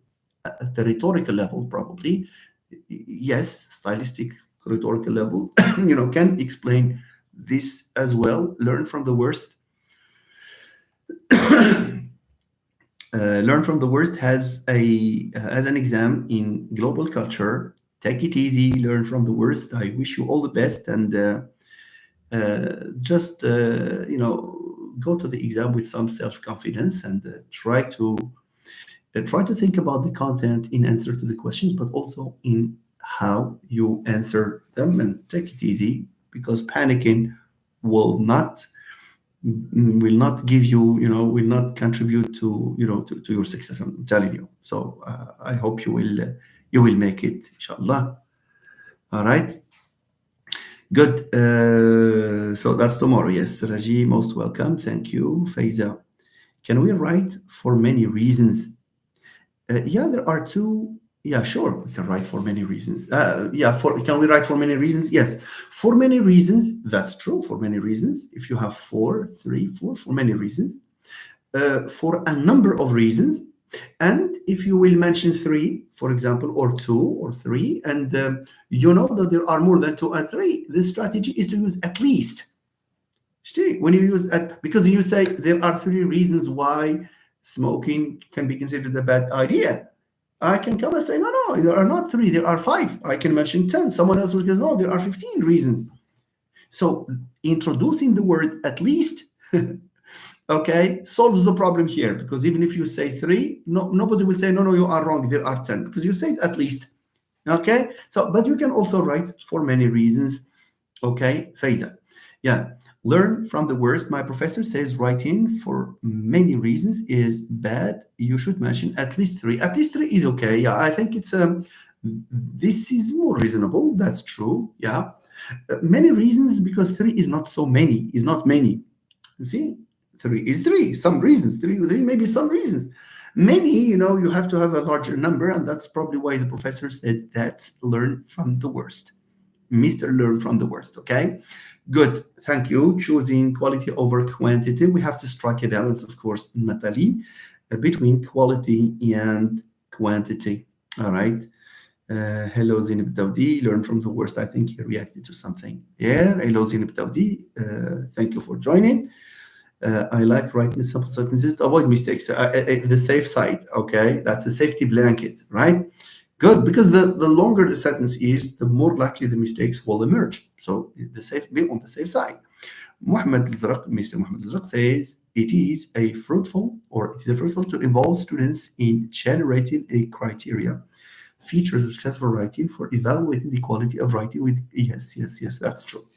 at the rhetorical level, probably, yes, stylistic rhetorical level, can explain this as well. Learn from the worst. Learn from the worst has an exam in global culture. Take it easy. Learn from the worst. I wish you all the best, and just go to the exam with some self-confidence, and try to think about the content in answer to the questions, but also in how you answer them, and take it easy, because panicking will not give you, will not contribute to your success. I'm telling you. So I hope you will make it, inshallah. All right. Good. So that's tomorrow. Yes, Raji, most welcome. Thank you, Faiza. Can we write for many reasons? Yeah, there are two. Yeah, sure, we can write for many reasons. Can we write for many reasons? Yes, for many reasons. That's true. For many reasons. If you have 4, 3, 4, for many reasons. For a number of reasons. And if you will mention 3, for example, or 2 or 3, and you know that there are more than 2 and 3, the strategy is to use at least. شتي, when you use at, because you say there are three reasons why smoking can be considered a bad idea. I can come and say, no, no, there are not three, there are five. I can mention 10. Someone else will say, no, there are 15 reasons. So introducing the word at least, okay, solves the problem here, because even if you say three, no, nobody will say, no, no, you are wrong, there are 10, because you said at least. Okay, so, but you can also write for many reasons. Okay, Faiza. Yeah, learn from the worst. My professor says writing for many reasons is bad. You should mention at least three. At least three is okay. Yeah, I think it's this is more reasonable. That's true. Yeah, many reasons, because three is not so many. Is not many. You see, three is three. Some reasons. Three maybe some reasons. Many, you have to have a larger number, and that's probably why the professor said that learn from the worst. Mr. Learn from the worst. Okay, good. Thank you. Choosing quality over quantity. We have to strike a balance, of course, Natalie, between quality and quantity. All right. Hello, Zineb Daudi. Learn from the worst. I think he reacted to something. Yeah. Hello, Zineb Daudi. Thank you for joining. I like writing simple sentences to avoid mistakes. The safe side. Okay. That's a safety blanket, right? Good, because the longer the sentence is, the more likely the mistakes will emerge. So the safe, be on the safe side. Muhammad al-Zarq, Mr. Muhammad al-Zarq says it is fruitful to involve students in generating a criteria, features of successful writing for evaluating the quality of writing with, yes, yes, yes, that's true.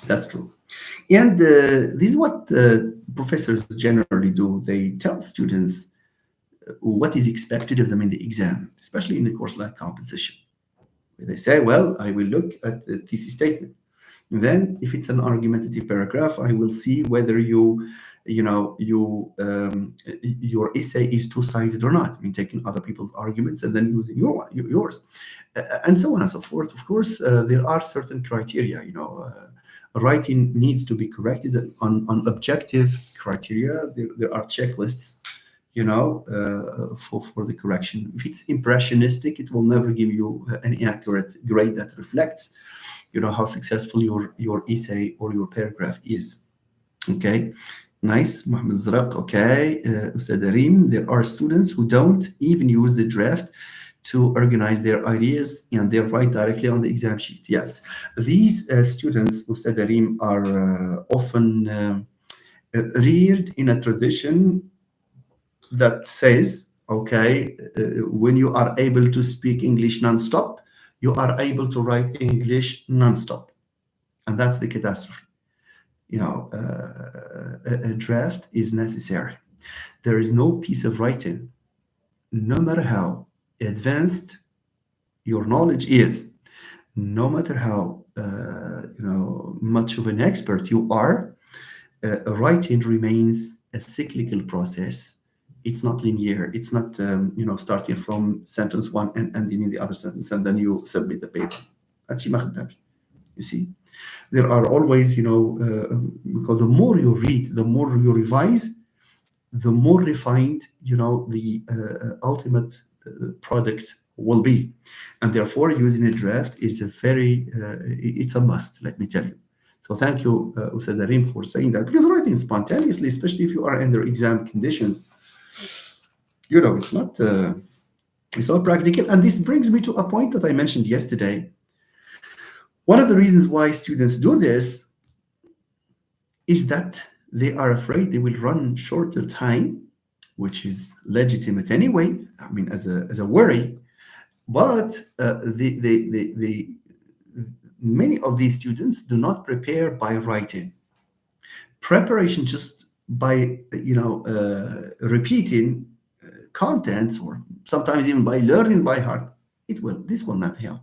That's true. And this is what professors generally do. They tell students what is expected of them in the exam, especially in a course like composition. They say, well, I will look at the thesis statement. Then, if it's an argumentative paragraph, I will see whether your essay is two-sided or not. I mean, taking other people's arguments and then using yours, and so on and so forth. Of course, there are certain criteria. Writing needs to be corrected on objective criteria. There are checklists, for the correction. If it's impressionistic, it will never give you an accurate grade that reflects, how successful your essay or your paragraph is. Okay, nice, Mohammed Zaraq. Okay, Ustad Arim, there are students who don't even use the draft to organize their ideas, and they write directly on the exam sheet. Yes, these students, Ustad Arim, are often reared in a tradition that says, okay, when you are able to speak English nonstop, you are able to write English nonstop. And that's the catastrophe. A draft is necessary. There is no piece of writing, no matter how advanced your knowledge is, no matter how much of an expert you are, writing remains a cyclical process. It's not linear. It's not starting from sentence one and ending in the other sentence, and then you submit the paper. You see, there are always, because the more you read, the more you revise, the more refined, the ultimate product will be. And therefore, using a draft is it's a must, let me tell you. So thank you, Ustad Arim, for saying that. Because writing spontaneously, especially if you are under exam conditions, it's not practical. And this brings me to a point that I mentioned yesterday. One of the reasons why students do this is that they are afraid they will run short of time, which is legitimate anyway. I mean, as a worry. But many of these students do not prepare by writing. Preparation just by repeating contents, or sometimes even by learning by heart, this will not help.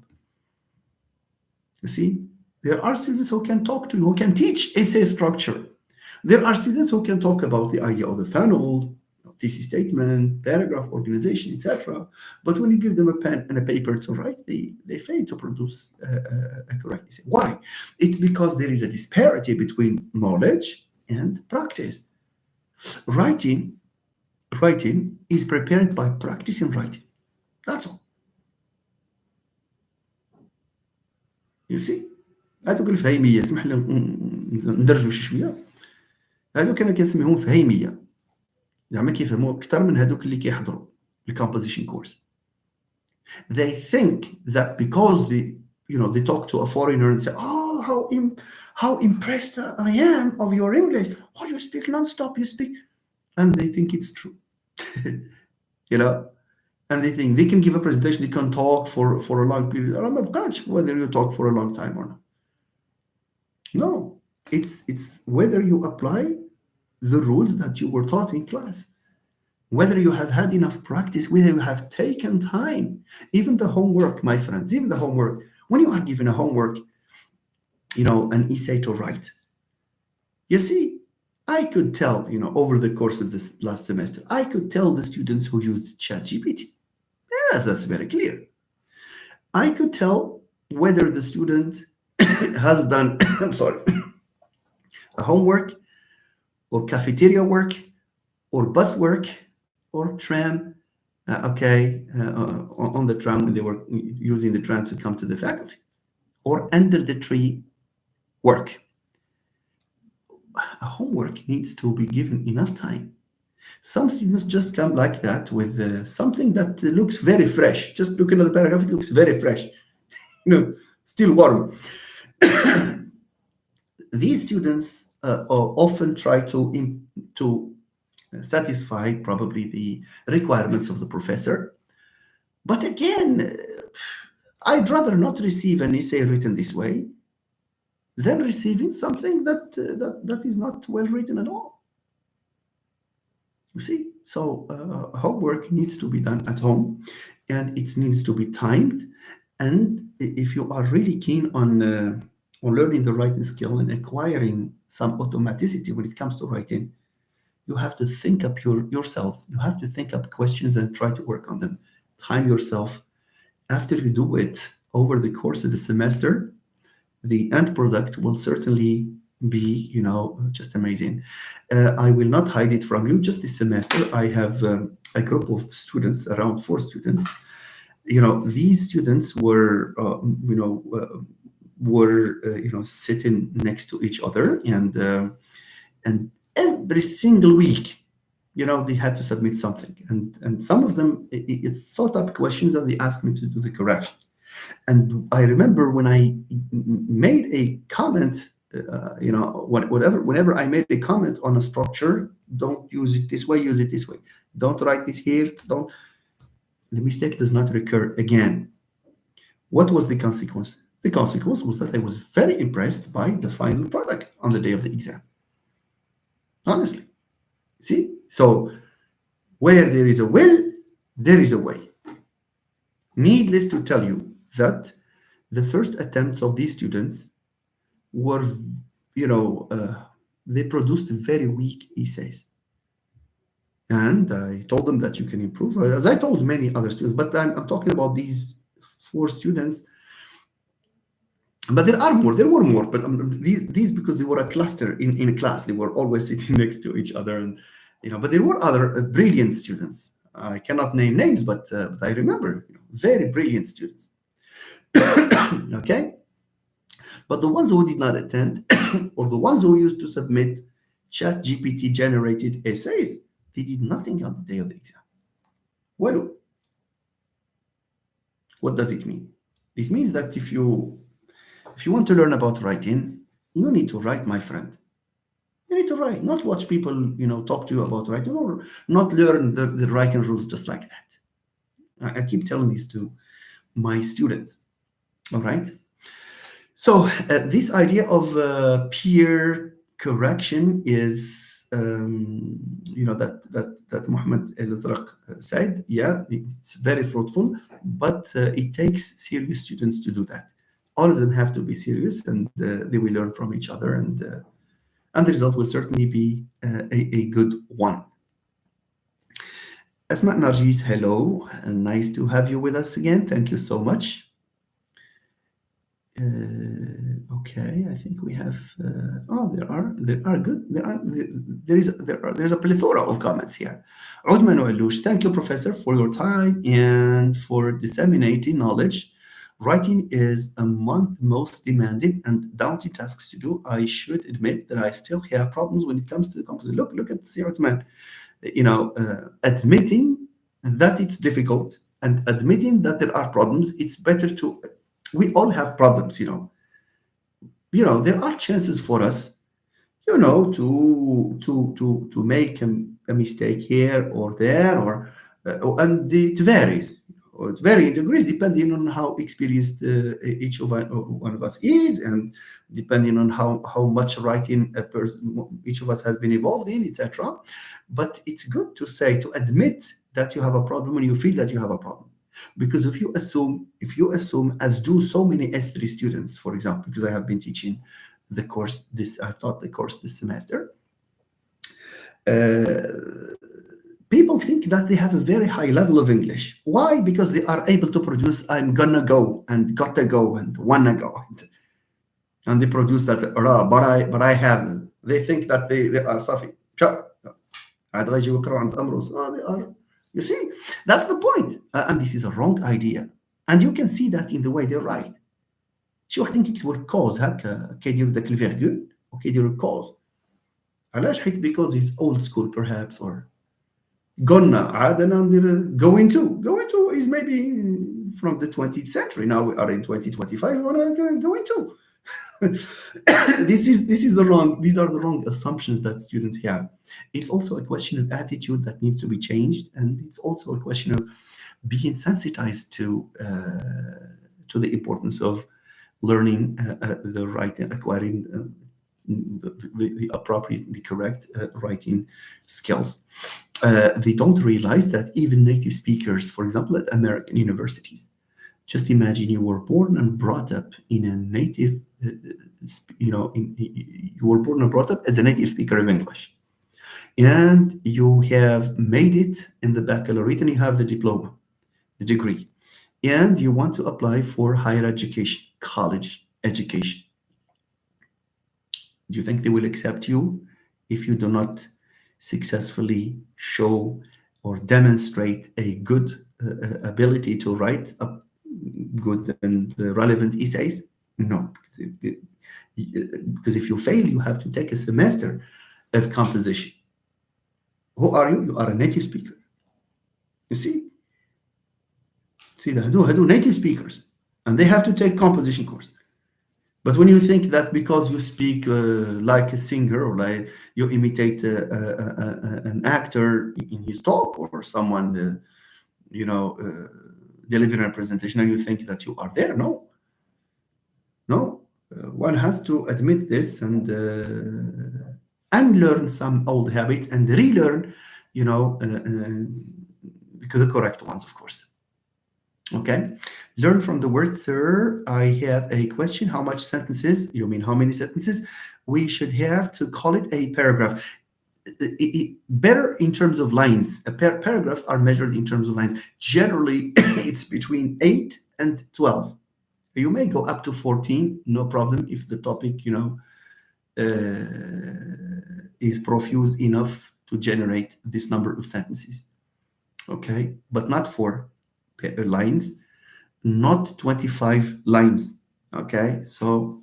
You see, there are students who can talk to you, who can teach essay structure. There are students who can talk about the idea of the funnel, thesis statement, paragraph organization, etc. But when you give them a pen and a paper to write, they fail to produce a correct essay. Why? It's because there is a disparity between knowledge and practice. Writing is prepared by practicing writing. That's all. You see؟ هذوك الفهيميه اسمح لي ندرجوا شويه. هادوك أنا كنسميهم فهيمية، زعما كيفهموا أكتر من هادوك اللي كيحضروا الcomposition course. They think that because they talk to a foreigner and say, "Oh, how impressed I am of your English. Oh, you speak non-stop, you speak," and they think it's true, you know. And they think they can give a presentation, they can talk for a long period. أنا ما بقاش whether you talk for a long time or not. No, it's whether you apply the rules that you were taught in class, whether you have had enough practice, whether you have taken time. Even the homework, my friends, even the homework, when you are given a homework, an essay to write, you see, I could tell, over the course of this last semester, I could tell the students who used ChatGPT. Yes, that's very clear. I could tell whether the student has done, I'm sorry, a homework or cafeteria work or bus work or tram, on the tram when they were using the tram to come to the faculty, or under the tree work. A homework needs to be given enough time. Some students just come like that with something that looks very fresh. Just looking at the paragraph, it looks very fresh, still warm. These students often try to satisfy probably the requirements of the professor. But again, I'd rather not receive an essay written this way than receiving something that is not well written at all. You see, so homework needs to be done at home, and it needs to be timed. And if you are really keen on learning the writing skill and acquiring some automaticity when it comes to writing, you have to think up yourself. You have to think up questions and try to work on them. Time yourself. After you do it over the course of the semester, the end product will certainly be, just amazing. I will not hide it from you. Just this semester, I have a group of students, around 4 students. These students were, sitting next to each other, and every single week, they had to submit something, and some of them it thought up questions that they asked me to do the correction. And I remember when I made a comment, whenever I made a comment on a structure, don't use it this way, use it this way. Don't write this here. The mistake does not recur again. What was the consequence? The consequence was that I was very impressed by the final product on the day of the exam. Honestly. See? So, where there is a will, there is a way. Needless to tell you that the first attempts of these students were, they produced very weak essays. And I told them that you can improve, as I told many other students, but I'm talking about these 4 students. But there were more, but these because they were a cluster in a class, they were always sitting next to each other, and but there were other brilliant students. I cannot name names, but I remember very brilliant students. Okay, but the ones who did not attend, or the ones who used to submit ChatGPT generated essays, they did nothing on the day of the exam. Well, what does it mean? This means that if you want to learn about writing, you need to write, my friend. You need to write, not watch people, talk to you about writing, or not learn the writing rules just like that. I keep telling this to my students. All right. So this idea of peer correction is, that Mohammed El-Azraq said, yeah, it's very fruitful, but it takes serious students to do that. All of them have to be serious, and they will learn from each other, and the result will certainly be a good one. Asma Narjis, hello, and nice to have you with us again. Thank you so much. Okay, I think we have. There are good. There's a plethora of comments here. Udman Walush, thank you, Professor, for your time and for disseminating knowledge Writing is among the most demanding and daunting tasks to do. I should admit that I still have problems when it comes to the composition. Look at Sirat Man. Admitting that it's difficult and admitting that there are problems, it's better to. We all have problems. There are chances for us to make a mistake here or there, and it varies. Or it varying degrees depending on how experienced each of one of us is, and depending on how much writing a person each of us has been involved in, etc. But it's good to admit that you have a problem when you feel that you have a problem. Because if you assume, as do so many S3 students, for example, because I have been teaching I've taught the course this semester. People think that they have a very high level of English. Why? Because they are able to produce "I'm gonna go" and "gotta go" and "wanna go," and they produce that raw. But I haven't. They think that they are صافي. عاد غيجي يقراو عند أمروس. They are. You see, that's the point. And this is a wrong idea. And you can see that in the way they write. شي واحد كيكتبوا الكوز هكا كيديروا داك الفيرغول وكيديروا الكوز. علاش؟ حيت because he's old school perhaps, or gonna عاد انا ندير going to is maybe from the 20th century. Now we are in 2025. Going to. These are the wrong assumptions that students have. It's also a question of attitude that needs to be changed, and it's also a question of being sensitized to the importance of learning the writing, acquiring the appropriate, the correct writing skills. They don't realize that even native speakers, for example, at American universities, just imagine you were born and brought up in a native, you were born and brought up as a native speaker of English, and you have made it in the baccalaureate, and you have the diploma, the degree, and you want to apply for higher education, college education. Do you think they will accept you if you do not successfully show or demonstrate a good ability to write good and relevant essays? No, because if you fail, you have to take a semester of composition. Who are you? You are a native speaker. You see, هادو native speakers, and they have to take composition course. But when you think that because you speak like a singer, or like you imitate an actor in his talk, or someone, delivering a presentation, and you think that you are there, no. One has to admit this and unlearn some old habits and relearn, the correct ones, of course. Okay, learn from the word. Sir, I have a question. How much sentences, you mean how many sentences, we should have to call it a paragraph? Better in terms of lines. Paragraphs are measured in terms of lines. Generally, it's between 8 and 12. You may go up to 14, no problem, if the topic, is profuse enough to generate this number of sentences. Okay, but not for lines, not 25 lines. Okay, so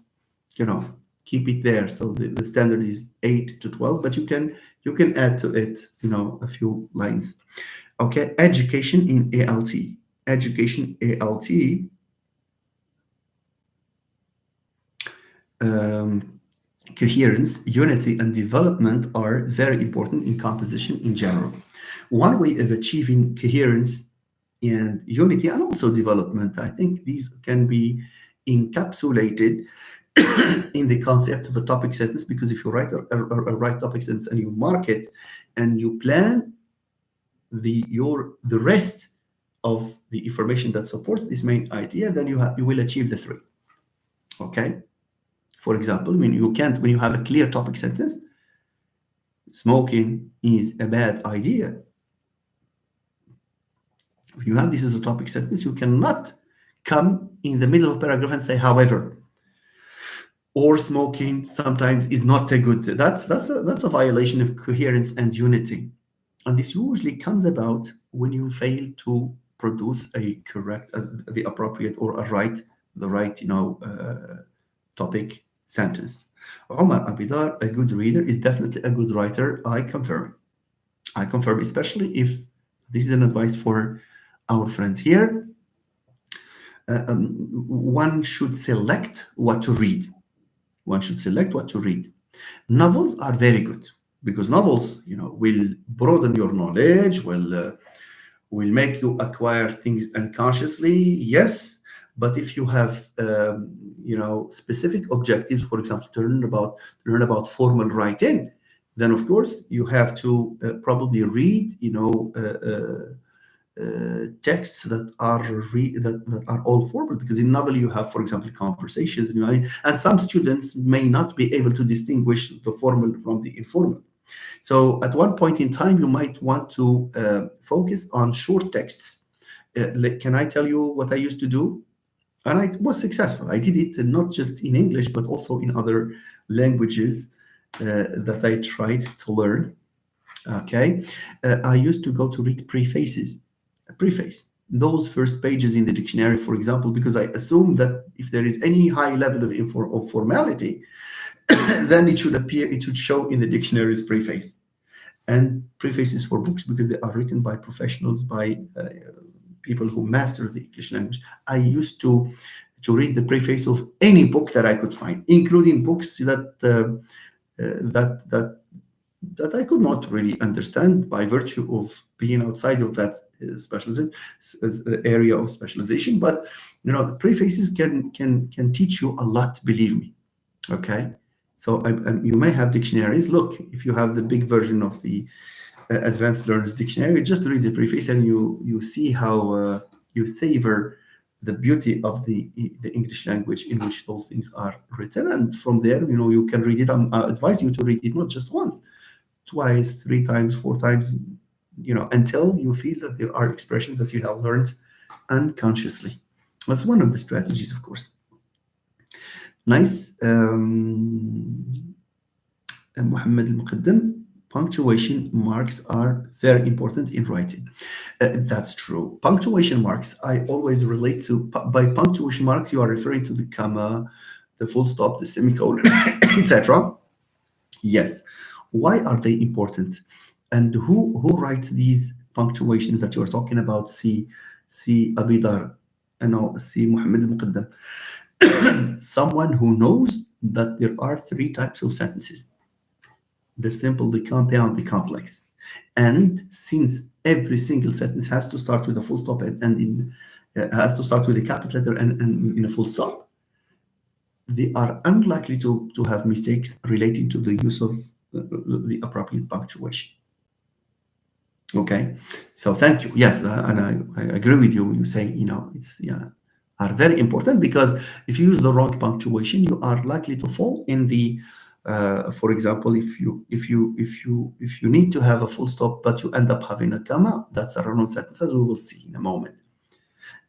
keep it there. So the standard is 8 to 12, but you can add to it a few lines. Okay, education in ALT. Coherence, unity, and development are very important in composition in general. One way of achieving coherence and unity, and also development, I think these can be encapsulated in the concept of a topic sentence, because if you write a topic sentence and you mark it and you plan the rest of the information that supports this main idea, then you will achieve the three. Okay, for example, when you have a clear topic sentence, smoking is a bad idea. If you have this as a topic sentence, you cannot come in the middle of a paragraph and say, however, or smoking sometimes is not a good. That's a violation of coherence and unity. And this usually comes about when you fail to produce a correct, the appropriate or the right, topic sentence. Omar Abidar, a good reader, is definitely a good writer. I confirm. I confirm, especially if this is an advice for our friends here. One should select what to read. One should select what to read. Novels are very good because novels, will broaden your knowledge, will make you acquire things unconsciously. Yes, but if you have, specific objectives, for example, to learn about formal writing, then of course you have to probably read, texts that are all formal, because in novel you have, for example, conversations, and some students may not be able to distinguish the formal from the informal. So at one point in time you might want to focus on short texts. Can I tell you what I used to do? And I was successful. I did it not just in English but also in other languages that I tried to learn. Okay, I used to go to read prefaces. A preface, those first pages in the dictionary, for example, because I assume that if there is any high level of formality, then it should show in the dictionary's preface. And prefaces for books, because they are written by professionals, by people who master the English language. I used to read the preface of any book that I could find, including books that I could not really understand by virtue of being outside of that area of specialization. But the prefaces can teach you a lot. Believe me. Okay, so you may have dictionaries. Look, if you have the big version of the Advanced Learners Dictionary, just read the preface and you see how you savor the beauty of the English language in which those things are written. And from there, you can read it. I advise you to read it not just once, twice, three times, four times, until you feel that there are expressions that you have learned unconsciously. That's one of the strategies, of course. Nice. Muhammad al-Muqaddam, punctuation marks are very important in writing. That's true. Punctuation marks, I always relate to, by punctuation marks, you are referring to the comma, the full stop, the semicolon, etc. Yes. Why are they important? And who writes these punctuations that you're talking about? See Abidar, see Muhammad al-Muqaddam. Someone who knows that there are three types of sentences: the simple, the compound, the complex. And since every single sentence has to start with a full stop and has to start with a capital letter and in a full stop, they are unlikely to have mistakes relating to the use of the appropriate punctuation. Okay, so thank you. Yes, and I agree with you when you say it's are very important, because if you use the wrong punctuation, you are likely to fall in the. For example, if you need to have a full stop but you end up having a comma, that's a run-on sentence, as we will see in a moment.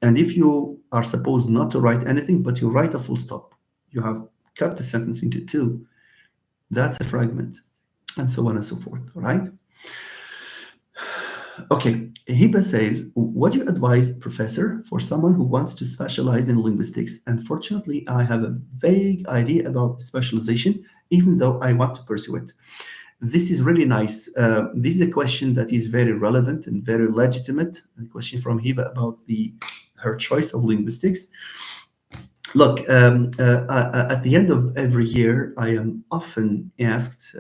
And if you are supposed not to write anything but you write a full stop, you have cut the sentence into two. That's a fragment, and so on and so forth. All right. Okay, Hiba says, what do you advise, Professor, for someone who wants to specialize in linguistics? Unfortunately, I have a vague idea about specialization, even though I want to pursue it. This is really nice. This is a question that is very relevant and very legitimate. A question from Hiba about her choice of linguistics. Look, at the end of every year, I am often asked,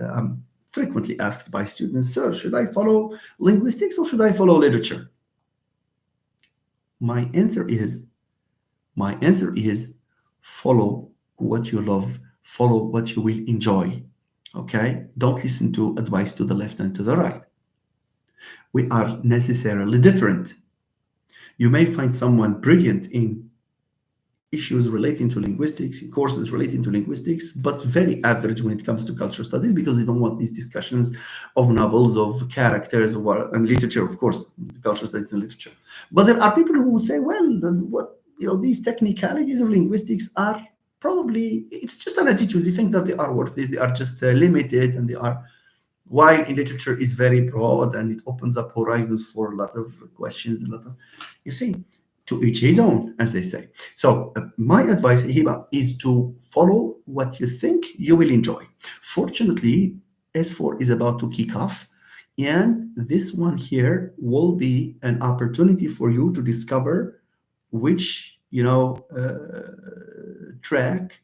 frequently asked by students, sir, should I follow linguistics or should I follow literature? My answer is follow what you love, follow what you will enjoy. Okay? Don't listen to advice to the left and to the right. We are necessarily different. You may find someone brilliant in issues relating to linguistics, in courses relating to linguistics, but very average when it comes to cultural studies, because they don't want these discussions of novels, of characters, and literature, of course, cultural studies and literature. But there are people who say, well, these technicalities of linguistics are probably, it's just an attitude. They think that they are worth this. They are just limited, and they are while in literature is very broad and it opens up horizons for a lot of questions, a lot of, you see, to each his own, as they say. So my advice, Hiba, is to follow what you think you will enjoy. Fortunately, S4 is about to kick off, and this one here will be an opportunity for you to discover which, track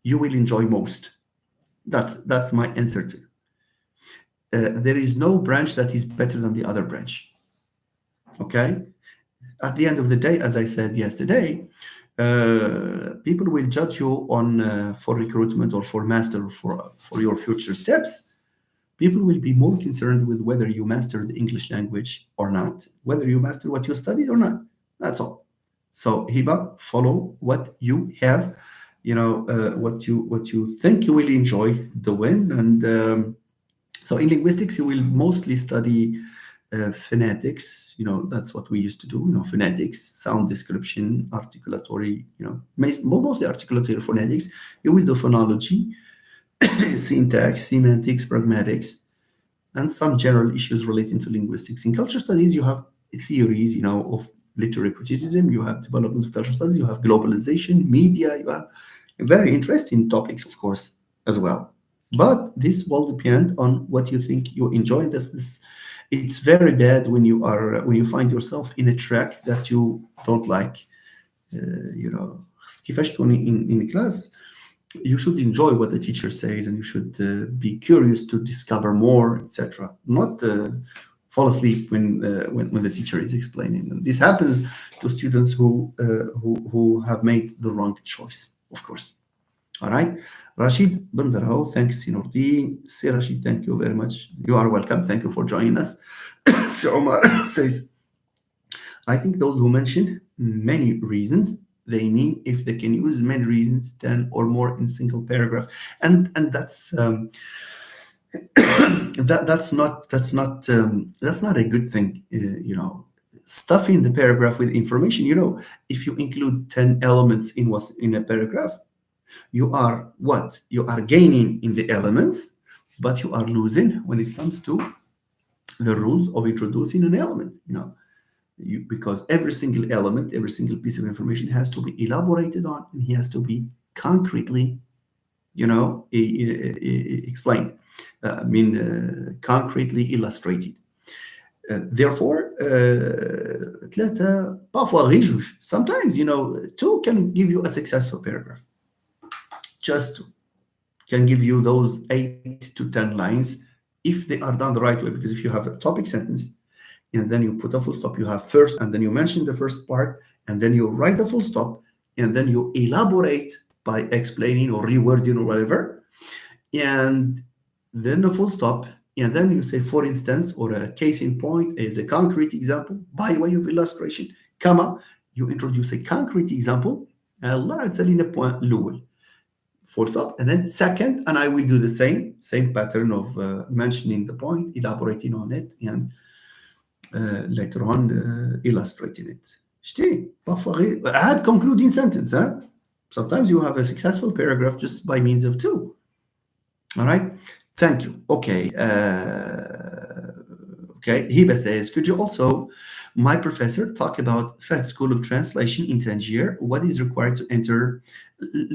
you will enjoy most. That's my answer to. There is no branch that is better than the other branch. Okay. At the end of the day, as I said yesterday, people will judge you on for recruitment or for master or for your future steps. People will be more concerned with whether you master the English language or not, whether you master what you studied or not. That's all. So Hiba, follow what you have, what you think you will enjoy doing, and so in linguistics you will mostly study phonetics. That's what we used to do. Phonetics, sound description, articulatory. Mostly articulatory phonetics. You will do phonology, syntax, semantics, pragmatics, and some general issues relating to linguistics. In culture studies, you have theories, of literary criticism, you have development of cultural studies, you have globalization, media, you have very interesting topics, of course, as well. But this will depend on what you think you enjoy. This it's very bad when you find yourself in a track that you don't like. كيفاش تكون in class, you should enjoy what the teacher says, and you should be curious to discover more, etc. Not fall asleep when the teacher is explaining. And this happens to students who have made the wrong choice, of course. All right. Rashid Bandarao, thanks, Sinordin. Say Rashid, thank you very much. You are welcome. Thank you for joining us. Sir Omar says, I think those who mention many reasons, they mean if they can use many reasons, 10 or more in single paragraph. And that's not a good thing. Stuffing the paragraph with information. If you include 10 elements in a paragraph, you are what? You are gaining in the elements, but you are losing when it comes to the rules of introducing an element. Because every single element, every single piece of information has to be elaborated on, and he has to be concretely, explained. Concretely illustrated. Therefore, ثلاثة parfois غير جوج. Sometimes, two can give you a successful paragraph. Just two can give you those 8 to 10 lines if they are done the right way. Because if you have a topic sentence, and then you put a full stop, you have first, and then you mention the first part, and then you write a full stop, and then you elaborate by explaining or rewording or whatever, and then a full stop, and then you say, for instance, or a case in point is a concrete example by way of illustration, comma, you introduce a concrete example, Allah على point الأول, full stop, and then second, and I will do the same pattern of mentioning the point, elaborating on it, and later on illustrating it. شتي parfois add concluding sentence. Sometimes you have a successful paragraph just by means of two. All right, thank you. Okay. Hiba says, could you also, my professor, talk about Fed School of Translation in Tangier? What is required to enter?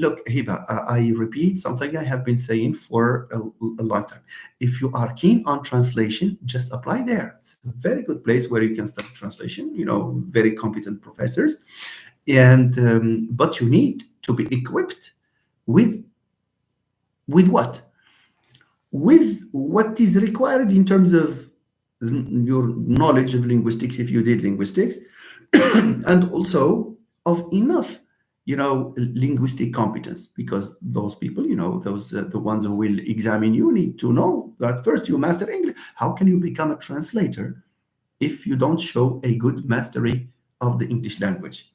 Look, Hiba, I repeat something I have been saying for a long time. If you are keen on translation, just apply there. It's a very good place where you can study translation, very competent professors. And but you need to be equipped with what? With what is required in terms of your knowledge of linguistics, if you did linguistics, and also of enough, linguistic competence, because those people, those the ones who will examine you need to know that first you master English. How can you become a translator if you don't show a good mastery of the English language?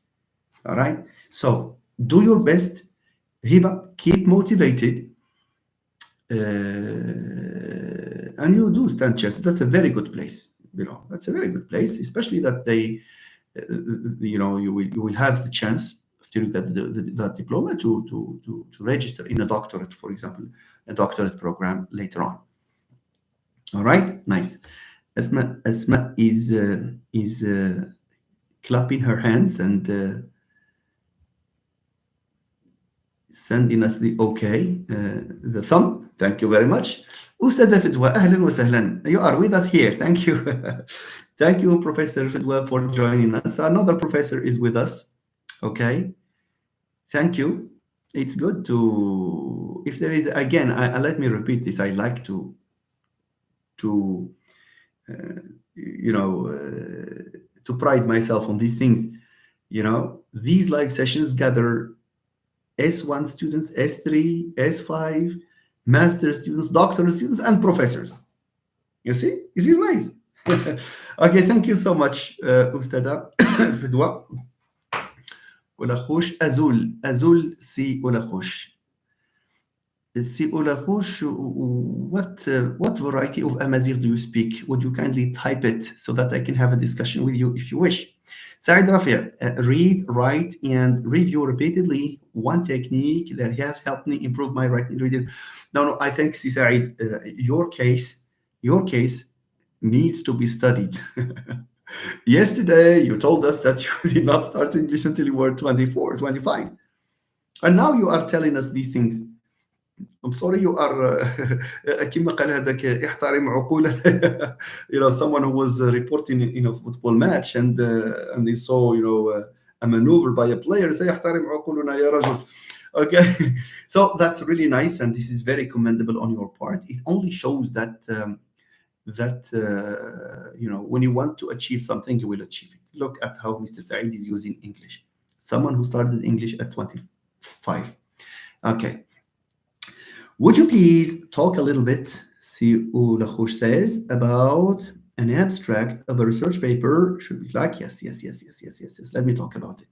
All right. So do your best, Hiba. Keep motivated. And you do stand chess. That's a very good place. That's a very good place, especially that they, you will have the chance after you get that diploma to register in a doctorate, for example, a doctorate program later on. All right, nice. Asma is clapping her hands and sending us the okay, the thumb. Thank you very much. أستاذة فدوى أهلا وسهلا. You are with us here. Thank you. Thank you, Professor Fidwa, for joining us. Another professor is with us. Okay. Thank you. It's good to, if there is, again, let me repeat this. I like to you know, to pride myself on these things. You know, these live sessions gather S1 students, S3, S5, master students, doctoral students, and professors. You see, this is nice. Okay, thank you so much, Ustada Fidwa. Olachush Azul. Azul si Olachush. Si Olachush, what variety of Amazigh do you speak? Would you kindly type it so that I can have a discussion with you if you wish? Said Rafi, read, write, and review repeatedly. One technique that has helped me improve my writing reading. No, I think, Said, your case needs to be studied. Yesterday, you told us that you did not start English until you were 24, 25. And now you are telling us these things. I'm sorry, you are كما قال هذاك احترم عقولا. You know, someone who was reporting in a football match and they saw, you know, a maneuver by a player, say احترم عقولنا يا رجل. Okay, so that's really nice, and this is very commendable on your part. It only shows that you know, when you want to achieve something, you will achieve it. Look at how Mr. Saeed is using English. Someone who started English at 25. Okay. Would you please talk a little bit, Lakhouch says, about an abstract of a research paper should be like, yes. Let me talk about it.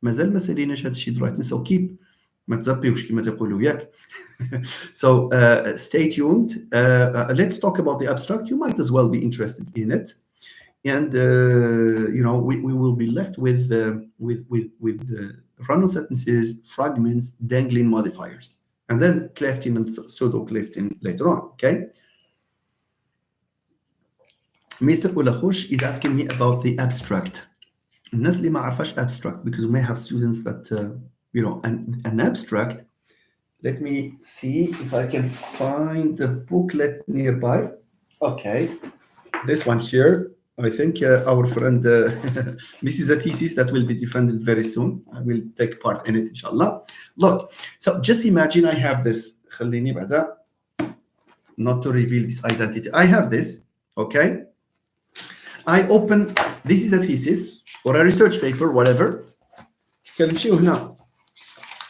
مازال ما ساليناش هذا الشيء دلوقتي, so keep ما تزبيوش كما تقولوا ياك. So stay tuned. Let's talk about the abstract. You might as well be interested in it. And you know, we will be left with run-on sentences, fragments, dangling modifiers, and then clefting and pseudo clefting later on. Okay. Mr. Ulachush is asking me about the abstract. الناس اللي ما عرفاش abstract, because we may have students that you know, an abstract. Let me see if I can find the booklet nearby. Okay, this one here. I think our friend, this is a thesis that will be defended very soon. I will take part in it, inshallah. Look, so just imagine I have this. خليني بعدا not to reveal this identity. I have this, okay? I open, this is a thesis or a research paper, whatever. كنمشيو هنا.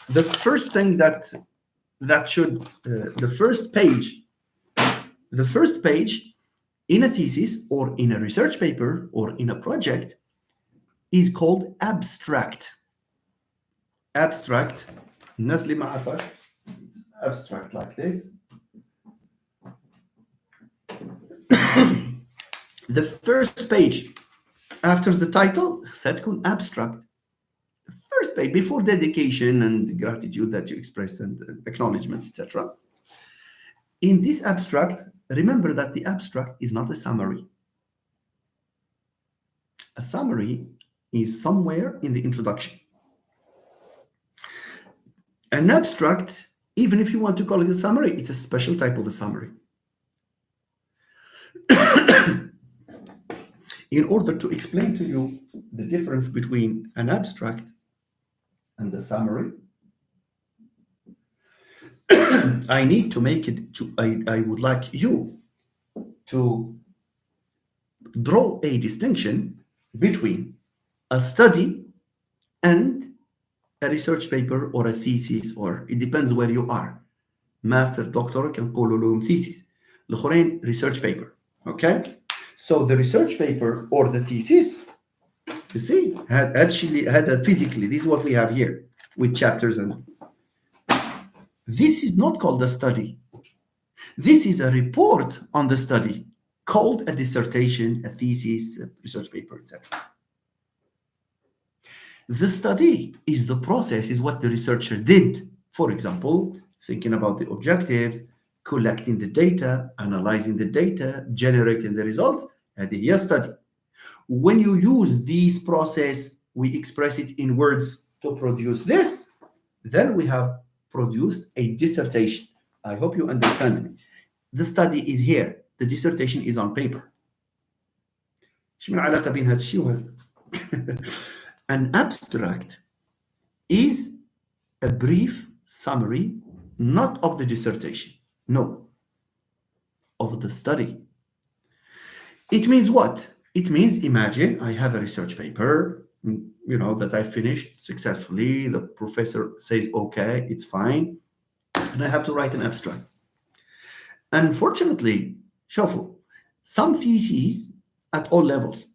The first thing that should, the first page in a thesis or in a research paper or in a project is called abstract. Abstract. الناس اللي ما عرفاش, it's abstract like this. The first page after the title ستكون abstract. The first page before dedication and gratitude that you express and acknowledgements, etc. In this abstract, remember that the abstract is not a summary. A summary is somewhere in the introduction. An abstract, even if you want to call it a summary, it's a special type of a summary. In order to explain to you the difference between an abstract and the summary, I need to make it, I would like you to draw a distinction between a study and a research paper or a thesis, or it depends where you are. Master, doctor, كنقولوا لهم thesis. الآخرين research paper. Okay? So the research paper or the thesis, you see, had physically, this is what we have here with chapters, and this is not called a study. This is a report on the study called a dissertation, a thesis, a research paper, etc. The study is the process, is what the researcher did. For example, thinking about the objectives, collecting the data, analyzing the data, generating the results. هذه هي study. When you use this process, we express it in words to produce this, then we have produced a dissertation. I hope you understand me. The study is here. The dissertation is on paper. شو العلاقة بين هذا الشيء وهذا؟ An abstract is a brief summary, not of the dissertation, no, of the study. It means what? It means, imagine I have a research paper, that I finished successfully. The professor says, okay, it's fine. And I have to write an abstract. Unfortunately, شوفوا, some theses at all levels,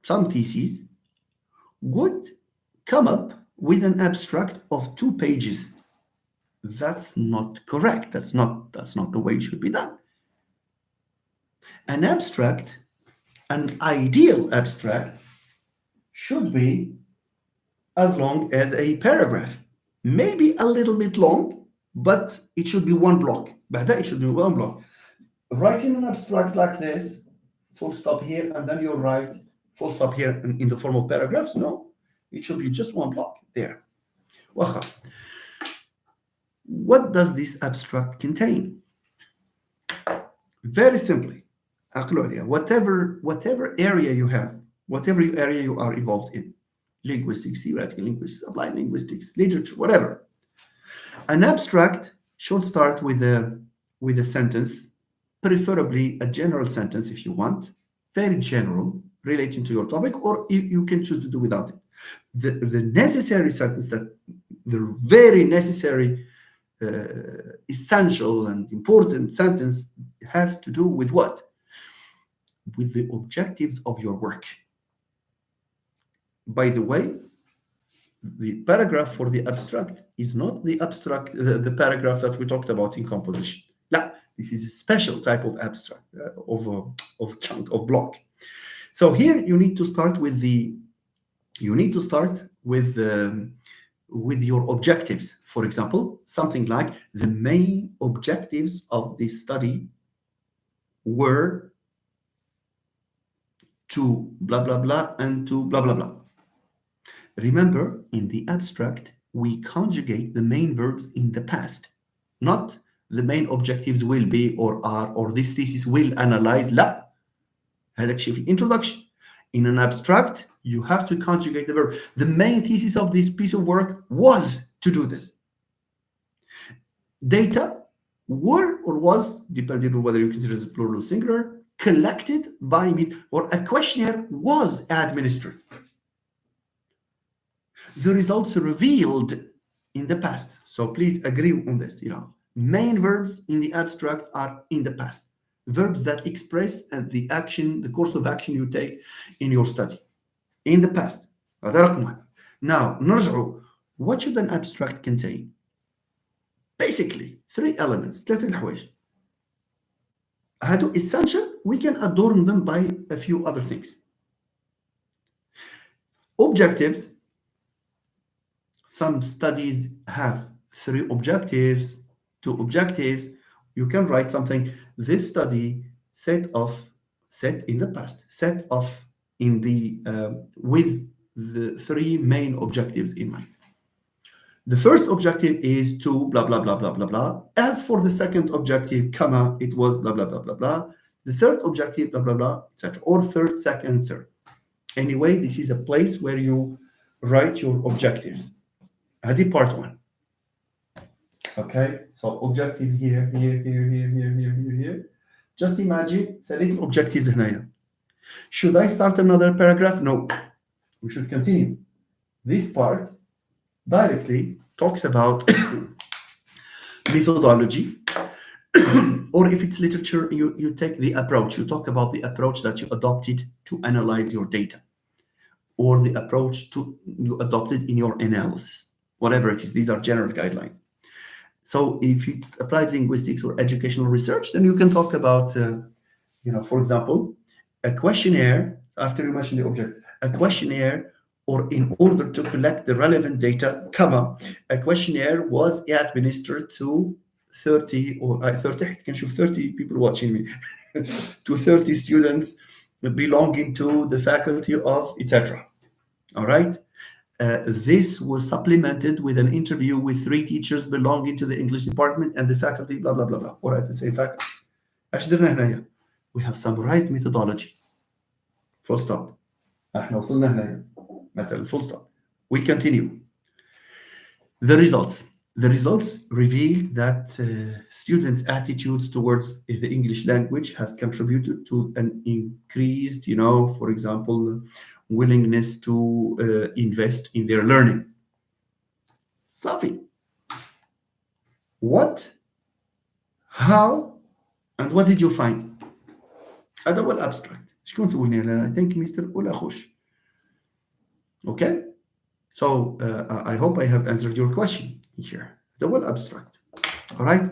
some theses would come up with an abstract of 2 pages. That's not correct. That's not the way it should be done. An abstract, an ideal abstract, should be as long as a paragraph. Maybe a little bit long, but it should be 1 block. بعدها it should be 1 block. Writing an abstract like this, full stop here, and then you write full stop here in the form of paragraphs. No, it should be just 1 block there. What does this abstract contain? Very simply, whatever area you have, whatever area you are involved in, linguistics, theoretical linguistics, applied linguistics, literature, whatever, an abstract should start with a sentence, preferably a general sentence if you want, very general, relating to your topic, or you can choose to do without it. The necessary sentence, that the very necessary, essential and important sentence, has to do with what? With the objectives of your work. By the way, the paragraph for the abstract is not the the paragraph that we talked about in composition. No, this is a special type of abstract, of chunk, of block. So here you need to start with your objectives. For example, something like the main objectives of this study were to blah blah blah and to blah blah blah. Remember, in the abstract, we conjugate the main verbs in the past, not the main objectives will be or are or this thesis will analyze. لا, هذاك شيء في introduction. In an abstract, you have to conjugate the verb. The main thesis of this piece of work was to do this. Data were or was, depending on whether you consider it plural or singular, collected by me, or a questionnaire was administered. The results revealed in the past. So please agree on this. Main verbs in the abstract are in the past. Verbs that express the action, the course of action you take in your study. In the past. هذا رقم 1. Now, نرجع. What should an abstract contain? Basically, 3 elements. 3 الحوايج. هادو essential. We can adorn them by a few other things. Objectives. Some studies have 3 objectives, 2 objectives. You can write something. This study set in the past, set off in the with the 3 main objectives in mind. The first objective is to blah blah blah blah blah blah. As for the second objective, comma, it was blah blah blah blah blah. The third objective, blah blah blah, etc. Or third, second, third. Anyway, this is a place where you write your objectives. هذه part 1. Okay, so objectives here. Just imagine ساليت objectives هنايا. Should I start another paragraph? No. We should continue. This part directly talks about methodology, or if it's literature, you take the approach. You talk about the approach that you adopted to analyze your data, or the approach you adopted in your analysis. Whatever it is, these are general guidelines. So if it's applied linguistics or educational research, then you can talk about, for example, a questionnaire, after you mention the object, a questionnaire, or in order to collect the relevant data, comma, a questionnaire was administered to 30 or 30 can show 30 people watching me to 30 students belonging to the faculty of etc. All right. This was supplemented with an interview with three teachers belonging to the English department and the faculty, blah, blah, blah, blah, or at the same faculty. ايش درنا هنايا؟ We have summarized methodology. Full stop. احنا وصلنا هنايا. مثلا full stop. We continue. The results. The results revealed that students' attitudes towards the English language has contributed to an increased, for example, willingness to invest in their learning. Safi. What? How? And what did you find? هذا هو الابستراكت. شكون سولني على I think Mr. ولا خوش. Okay? So I hope I have answered your question here. The word abstract. All right.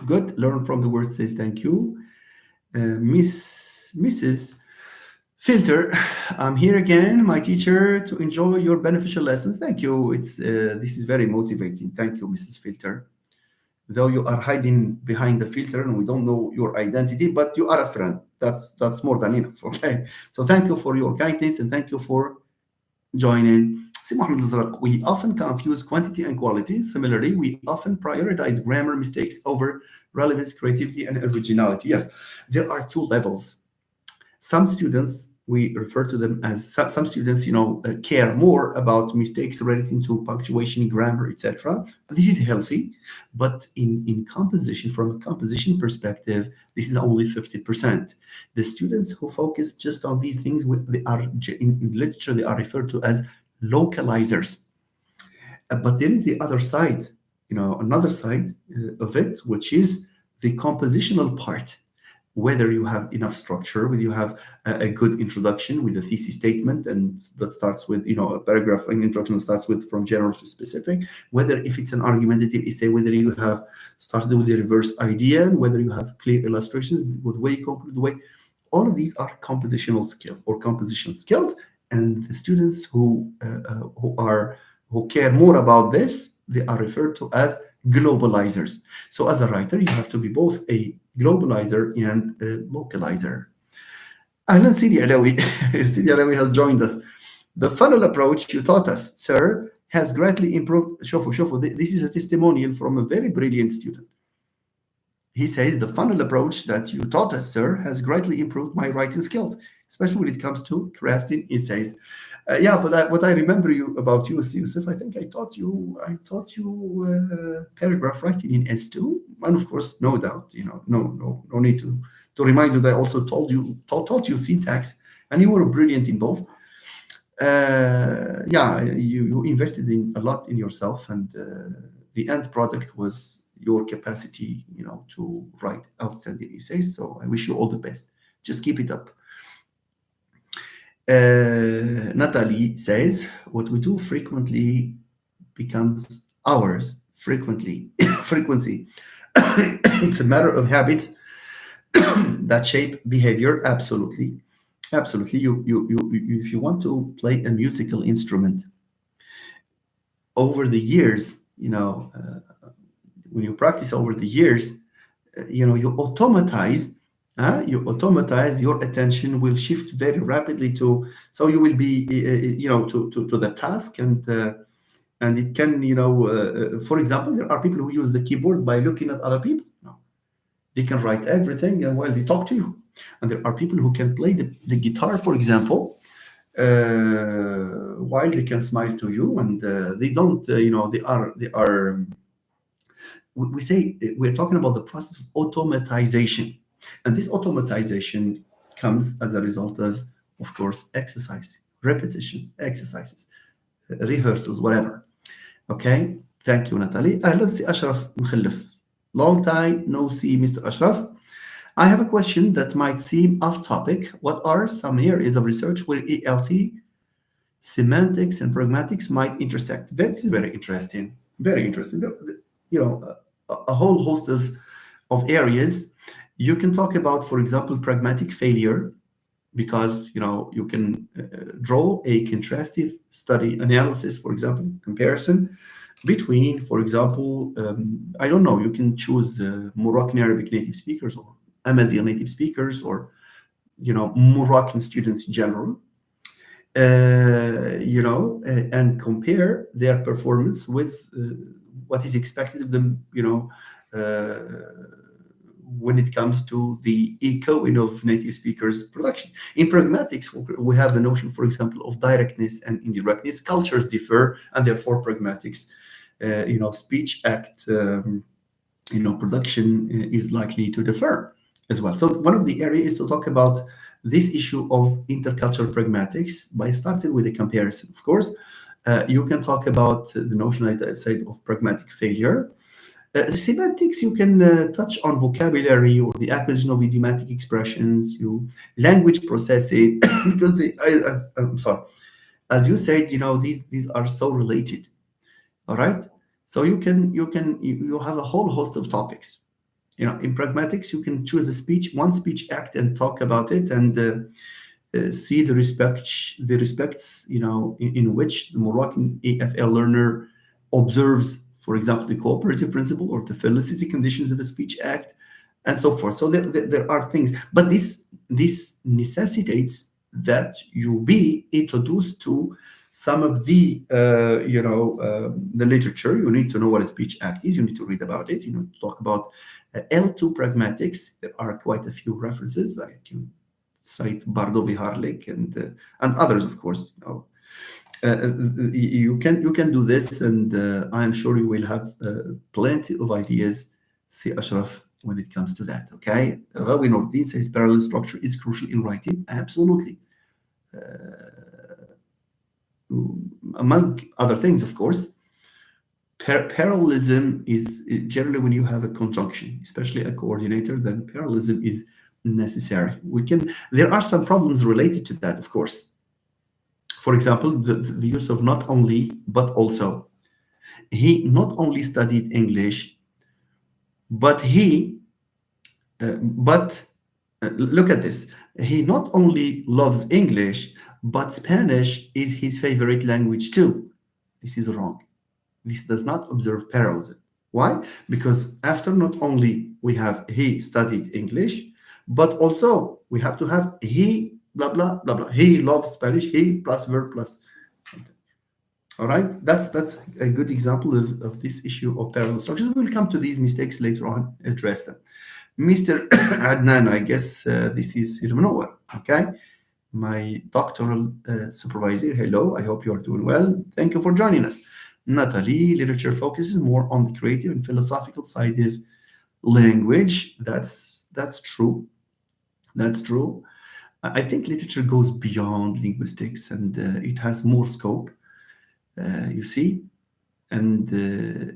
Good. Learn from the word says thank you. Mrs. Filter, I'm here again, my teacher, to enjoy your beneficial lessons. Thank you. This is very motivating. Thank you, Mrs. Filter. Though you are hiding behind the filter and we don't know your identity, but you are a friend. That's more than enough. Okay. So thank you for your kindness and thank you for joining. We often confuse quantity and quality. Similarly, we often prioritize grammar mistakes over relevance, creativity, and originality. Yes, there are two levels. Some students, we refer to them as some students, care more about mistakes relating to punctuation, grammar, etc. This is healthy, but in composition, from a composition perspective, this is only 50%. The students who focus just on these things, they are in literature, they are referred to as localizers. But there is the other side, another side of it, which is the compositional part. Whether you have enough structure, whether you have a good introduction with a thesis statement, and that starts with, a paragraph, an introduction starts with from general to specific, whether if it's an argumentative essay, whether you have started with the reverse idea, and whether you have clear illustrations, with the way you conclude, the way, all of these are compositional skills or composition skills. And the students who care more about this, they are referred to as globalizers. So as a writer, you have to be both a globalizer and a localizer. Ahlan Sidi Alawi. Sidi Alawi has joined us. The funnel approach you taught us, sir, has greatly improved. Shofu, this is a testimonial from a very brilliant student. He says, the funnel approach that you taught us, sir, has greatly improved my writing skills, especially when it comes to crafting essays. But what I remember about you, Yusuf, I think I taught you paragraph writing in S2, and of course, no doubt, no need to remind you that I also taught you syntax, and you were brilliant in both. You invested in a lot in yourself, and the end product was your capacity, to write outstanding essays. So I wish you all the best. Just keep it up. Natalie says, what we do frequently becomes ours. Frequency. It's a matter of habits that shape behavior. Absolutely. If you want to play a musical instrument, over the years, when you practice over the years, you automatize. Your attention will shift very rapidly so you will be to the task, and it can, for example, there are people who use the keyboard by looking at other people. They can write everything while they talk to you, and there are people who can play the guitar, for example, while they can smile to you, and they don't, they are we say we're talking about the process of automatization. And this automatization comes as a result of course, exercise, repetitions, exercises, rehearsals, whatever. Okay, thank you, Natalie. Let's see Ashraf Mkhallaf. Long time no see, Mr. Ashraf. I have a question that might seem off topic. What are some areas of research where ELT, semantics, and pragmatics might intersect? That is very interesting. Very interesting. A whole host of areas. You can talk about, for example, pragmatic failure, because you can draw a contrastive study analysis, for example, comparison between, for example, I don't know, you can choose Moroccan Arabic native speakers or Amazigh native speakers, or Moroccan students in general, and compare their performance with what is expected of them, when it comes to the echoing of native speakers production. In pragmatics, we have the notion, for example, of directness and indirectness. Cultures differ, and therefore pragmatics, speech act, production is likely to differ as well. So one of the areas is to talk about this issue of intercultural pragmatics by starting with a comparison. Of course, you can talk about the notion I said of pragmatic failure. Semantics, you can touch on vocabulary or the acquisition of idiomatic expressions, language processing, because I'm sorry, as you said, these are so related. All right, so you have a whole host of topics. In pragmatics, you can choose one speech act and talk about it, and see the respects, in which the Moroccan AFL learner observes, for example, the cooperative principle or the felicity conditions of a speech act, and so forth. So there are things, but this necessitates that you be introduced to some of the literature. You need to know what a speech act is. You need to read about it. You need to talk about L2 pragmatics. There are quite a few references. I can cite Bardovi Harlik and others, of course. You can do this, and I'm sure you will have plenty of ideas, see Ashraf, when it comes to that. Okay, Rawi Nordin says parallel structure is crucial in writing. Absolutely. Among other things, of course, parallelism is generally when you have a conjunction, especially a coordinator, then parallelism is necessary. There are some problems related to that, of course. For example, the use of not only but also. He not only studied English, but look at this. He not only loves English, but Spanish is his favorite language too. This is wrong. This does not observe parallelism. Why? Because after not only we have he studied English, but also we have to have he blah blah blah blah. He loves Spanish. He plus verb plus something. All right, that's a good example of this issue of parallel structures. We'll come to these mistakes later on, address them. Mr. Adnan, I guess this is Ilmanowar, okay? My doctoral supervisor. Hello, I hope you are doing well. Thank you for joining us. Natalie, literature focuses more on the creative and philosophical side of language. That's true. That's true. I think literature goes beyond linguistics, and it has more scope. You see, and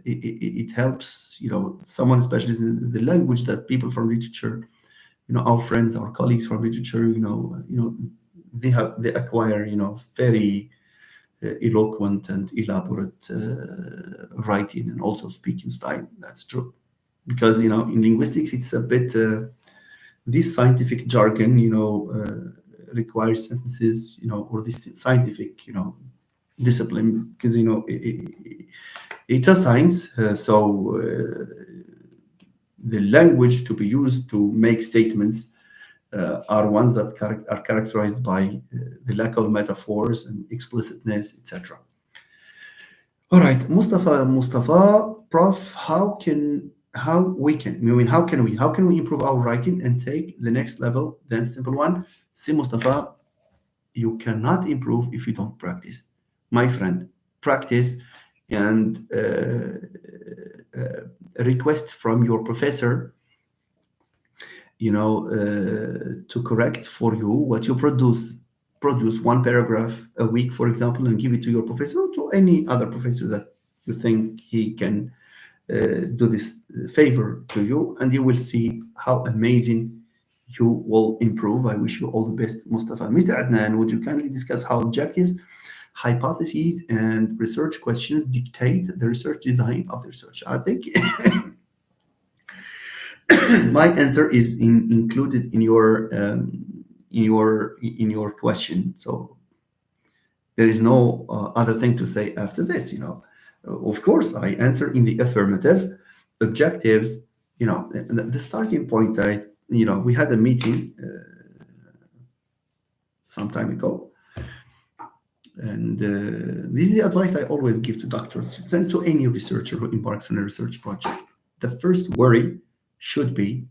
it helps someone specialist in the language, that people from literature, our friends, our colleagues from literature, they acquire very eloquent and elaborate writing and also speaking style. That's true, because in linguistics it's a bit this scientific jargon requires sentences, or this scientific discipline, because it's a science. So the language to be used to make statements are ones that are characterized by the lack of metaphors and explicitness, etc. All right, Mustafa, Prof, how can we improve our writing and take the next level? Then simple one. See, Mustafa, you cannot improve if you don't practice. My friend, practice, and request from your professor, to correct for you what you produce. Produce one paragraph a week, for example, and give it to your professor or to any other professor that you think he can do this favor to you, and you will see how amazing you will improve. I wish you all the best, Mustafa. Mr. Adnan, would you kindly discuss how objectives, hypotheses, and research questions dictate the research design of the research? I think my answer is included in your question. So there is no other thing to say after this. Of course, I answer in the affirmative. Objectives, the starting point. We had a meeting some time ago, and this is the advice I always give to doctors and to any researcher who embarks on a research project. The first worry should be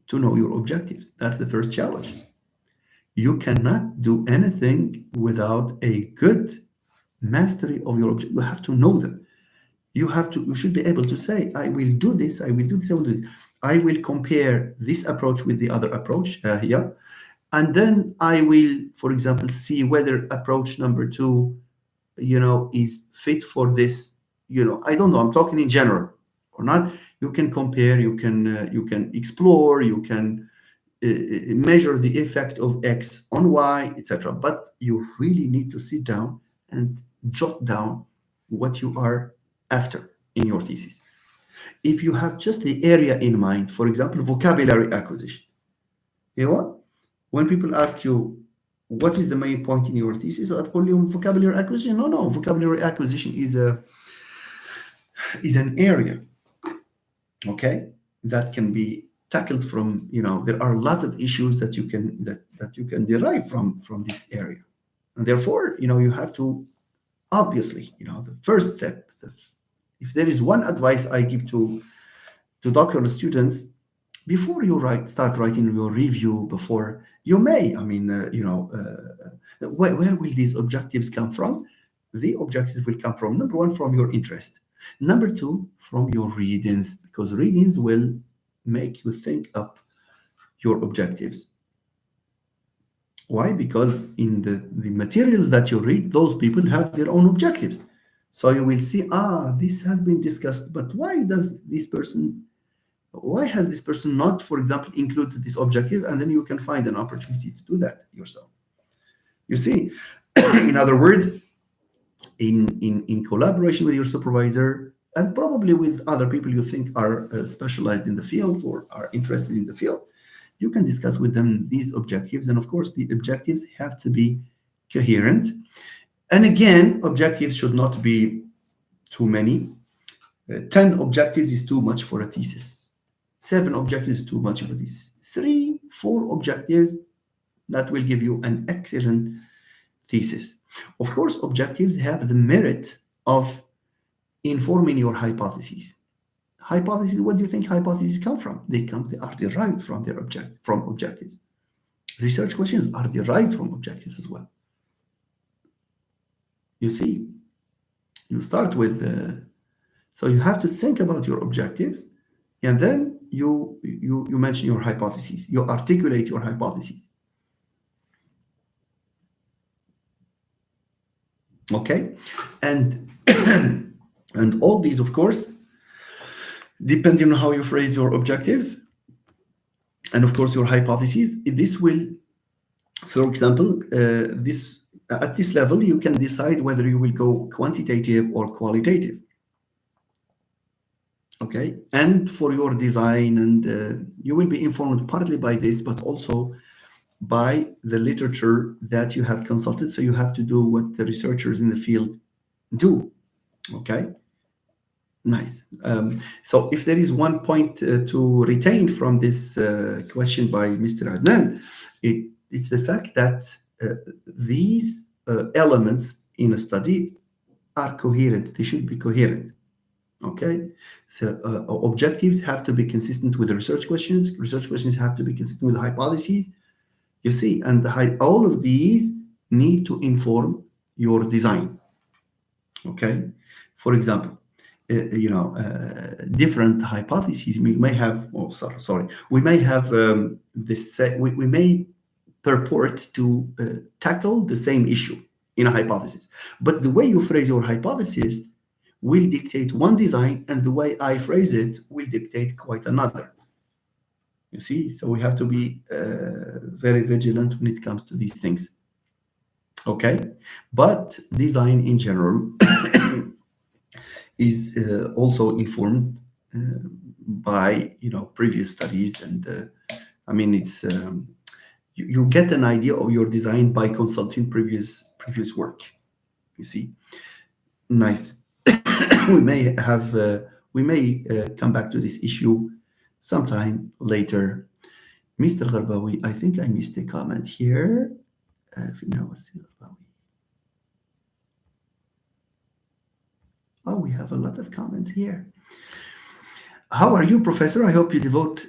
to know your objectives. That's the first challenge. You cannot do anything without a good mastery of your objective. You have to know them. You should be able to say, I will do this, I will do this, I will do this. I will compare this approach with the other approach here. And then I will, for example, see whether approach number two, is fit for this. I don't know, I'm talking in general or not. You can compare, you can explore, you can measure the effect of X on Y, etc. But you really need to sit down and jot down what you are after in your thesis. If you have just the area in mind, for example, vocabulary acquisition, you know what? When people ask you, what is the main point in your thesis? At volume vocabulary acquisition? No. Vocabulary acquisition is an area, okay, that can be tackled from. There are a lot of issues that you can derive from this area, and therefore, you have to obviously, the first step. If there is one advice I give to doctoral students, before you start writing your review, before you may, where will these objectives come from? The objectives will come from, number one, from your interest. Number two, from your readings, because readings will make you think up your objectives. Why? Because in the materials that you read, those people have their own objectives. So you will see, this has been discussed, but why has this person not, for example, included this objective? And then you can find an opportunity to do that yourself. You see, in other words, in collaboration with your supervisor and probably with other people you think are specialized in the field or are interested in the field, you can discuss with them these objectives. And of course, the objectives have to be coherent. And again, objectives should not be too many. 10 objectives is too much for a thesis. 7 objectives is too much of a thesis. 3, 4 objectives, that will give you an excellent thesis. Of course, objectives have the merit of informing your hypotheses. Hypotheses, what do you think hypotheses come from? They are derived from from objectives. Research questions are derived from objectives as well. You see, you start with so you have to think about your objectives, and then you mention your hypotheses. You articulate your hypotheses. Okay, and and all these, of course, depending on how you phrase your objectives, and of course your hypotheses, this will, for example, this at this level, you can decide whether you will go quantitative or qualitative. Okay, and for your design, and you will be informed partly by this, but also by the literature that you have consulted. So you have to do what the researchers in the field do. Okay, nice. So if there is one point to retain from this question by Mr. Adnan, it's the fact that these elements in a study are coherent. They should be coherent. Okay, so objectives have to be consistent with the research questions. Research questions have to be consistent with the hypotheses. You see, and all of these need to inform your design. Okay, for example, different hypotheses. We may have. Oh, sorry. We may have this. We may purport to tackle the same issue in a hypothesis, but the way you phrase your hypothesis will dictate one design, and the way I phrase it will dictate quite another. You see, so we have to be very vigilant when it comes to these things. Okay, but design in general is also informed by previous studies, and it's you get an idea of your design by consulting previous work. You see. Nice. we may have we may come back to this issue sometime later. Mr. Gharbawi, I think I missed a comment here. فينا وسيم غرباوي. Oh, we have a lot of comments here. How are you, Professor? I hope you devote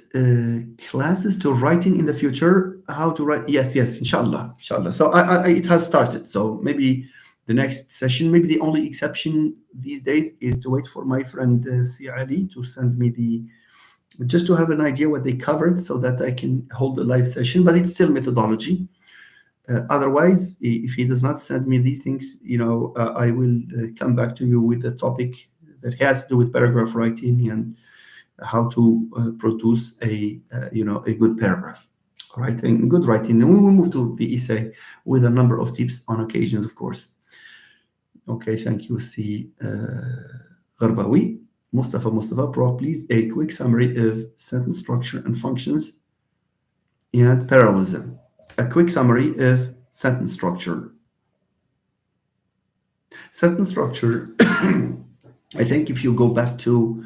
classes to writing in the future. How to write? Yes, yes, inshallah, inshallah. So it has started. So maybe the next session, maybe the only exception these days is to wait for my friend Si Ali to send me the, just to have an idea what they covered so that I can hold a live session, but it's still methodology. Otherwise, if he does not send me these things, I will come back to you with a topic that has to do with paragraph writing and how to produce a good paragraph. All right, and good writing. And we will move to the essay with a number of tips on occasions, of course. Okay, thank you, Si Gharbawi. Mustafa, Prof, please, a quick summary of sentence structure and functions and parallelism. A quick summary of sentence structure. Sentence structure, I think if you go back to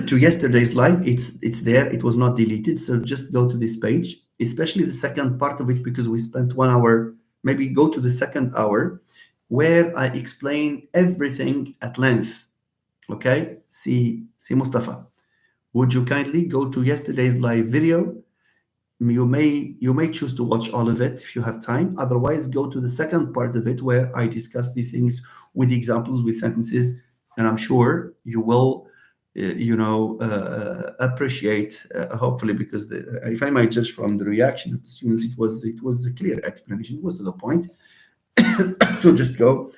yesterday's live, it's there. It was not deleted. So just go to this page, especially the second part of it, because we spent 1 hour. Maybe go to the second hour where I explain everything at length. Okay, see Mustafa. Would you kindly go to yesterday's live video? You may choose to watch all of it if you have time. Otherwise, go to the second part of it where I discuss these things with examples, with sentences, and I'm sure you will, appreciate. Hopefully, because if I might judge from the reaction of the students, it was a clear explanation. It was to the point. So just go,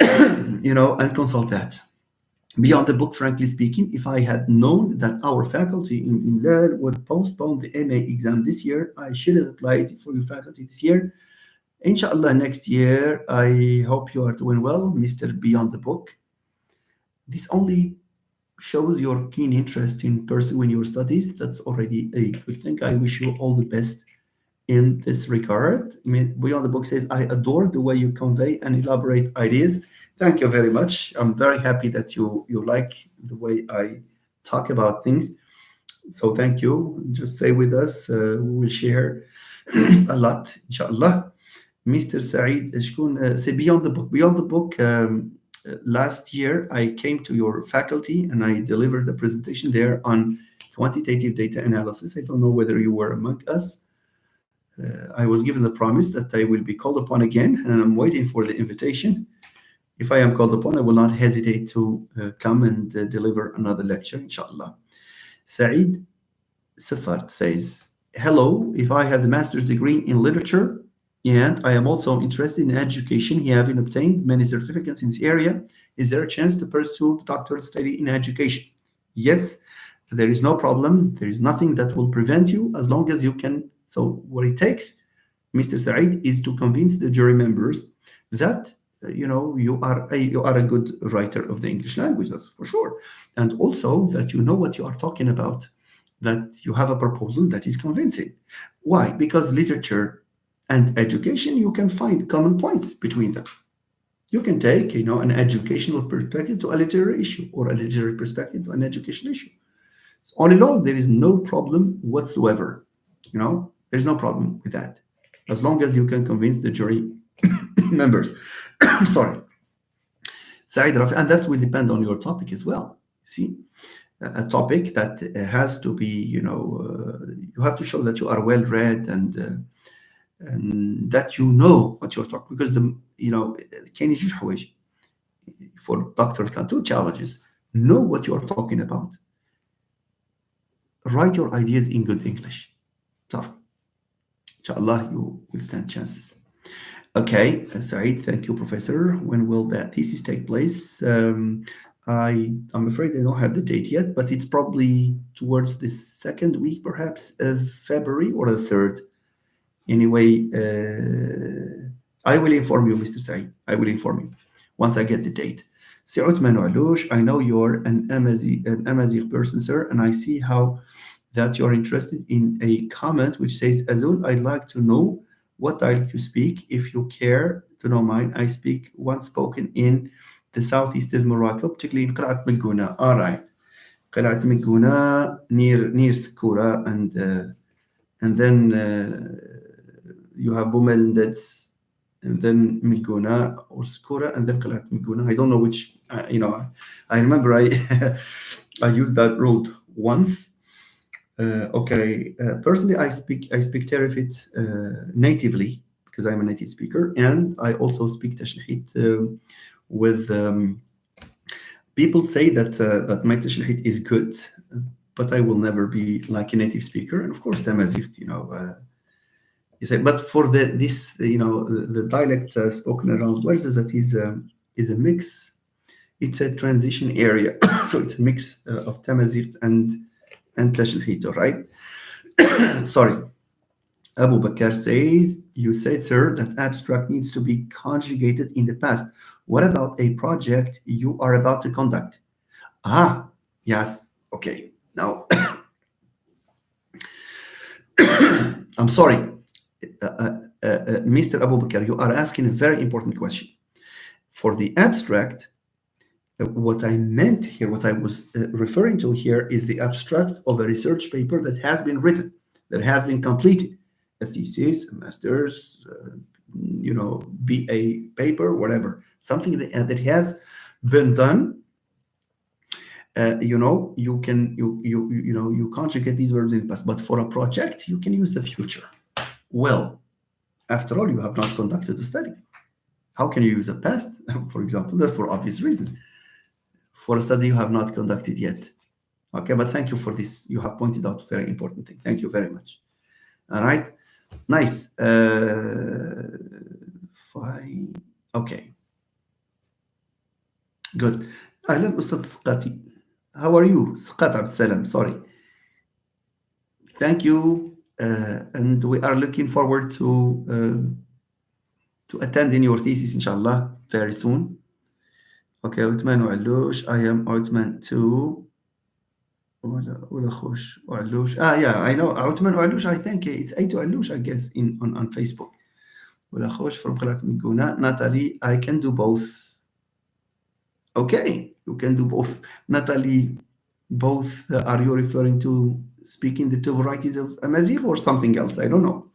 and consult that. Beyond the book, frankly speaking, if I had known that our faculty in Imlal would postpone the MA exam this year, I should have applied for your faculty this year. Inshallah, next year, I hope you are doing well, Mr. Beyond the Book. This only shows your keen interest in pursuing your studies. That's already a good thing. I wish you all the best in this regard. I mean, Beyond the Book says, I adore the way you convey and elaborate ideas. Thank you very much. I'm very happy that you like the way I talk about things. So thank you. Just stay with us. We will share a lot, inshallah. Mr. Saeed Shkun, say Beyond the Book. Beyond the Book, last year I came to your faculty and I delivered a presentation there on quantitative data analysis. I don't know whether you were among us. I was given the promise that I will be called upon again, and I'm waiting for the invitation. If I am called upon, I will not hesitate to come and deliver another lecture, inshallah. Saeed Safart says, hello, if I have the master's degree in literature and I am also interested in education, having obtained many certificates in this area, is there a chance to pursue doctoral study in education? Yes, there is no problem. There is nothing that will prevent you as long as you can. So what it takes, Mr. Saeed, is to convince the jury members that you are a good writer of the English language, that's for sure, and also that you know what you are talking about, that you have a proposal that is convincing. Why? Because literature and education, you can find common points between them. You can take an educational perspective to a literary issue, or a literary perspective to an educational issue. So all in all, there is no problem whatsoever. There's no problem with that, as long as you can convince the jury members. Sorry, Saeed Rafi, and that will depend on your topic as well. See, a topic that has to be, you have to show that you are well read and that you know what you're talking. Because can you just for doctors can two challenges: know what you are talking about, write your ideas in good English. Tough. Inshallah, you will stand chances. Okay, Saeed, thank you, Professor. When will that thesis take place? I'm afraid I don't have the date yet, but it's probably towards the second week, perhaps, of February, or the third. Anyway, I will inform you, Mr. Saeed. I will inform you once I get the date. Saoud Manoualouche, I know you're an Amazigh person, sir, and I see how that you're interested in a comment which says, Azul, I'd like to know what dialect you speak. If you care to know mine. I speak once spoken in the southeast of Morocco, particularly in Qil'at Maguna. All right. Qil'at Maguna near Sakura, and then you have Bumel that's and then Milguna or Sakura and then Qil'at Milguna. I don't know which. I remember I I used that route once. Okay. Personally, I speak Terafit natively because I'm a native speaker, and I also speak Tashlihit with people say that my Tashlihit is good, but I will never be like a native speaker. And of course, Tamazight, you say, but for this, the dialect spoken around where is that is a mix. It's a transition area, so it's a mix of Tamazight and Tashlihit, all right? Sorry. Abu Bakr says, you said, sir, that abstract needs to be conjugated in the past. What about a project you are about to conduct? Ah, yes. Okay. Now, I'm sorry. Mr. Abu Bakr, you are asking a very important question. For the abstract, what I meant here, what I was referring to here is the abstract of a research paper that has been written, that has been completed. A thesis, a master's, BA paper, whatever, something that has been done. You conjugate these verbs in the past, but for a project, you can use the future. Well, after all, you have not conducted the study. How can you use a past, for example? That's for obvious reason. For a study you have not conducted yet. Okay, but thank you for this. You have pointed out very important thing. Thank you very much. All right. Nice. Fine. Okay. Good. أهلا أستاذ سقاتي. How are you? Sqat Abd Salam. Sorry. Thank you. And we are looking forward to attending your thesis, inshallah, very soon. Okay, Uthman Oualouche. I am Uthman too. ولا خوش وعلوش. Yeah, I know Uthman Oualouche. I think it's Aito Oualouche, I guess, on Facebook. ولا خوش from Qalat Miguna. Natalie, I can do both. Okay, you can do both. Natalie, both are you referring to speaking the two varieties of Amazigh or something else? I don't know.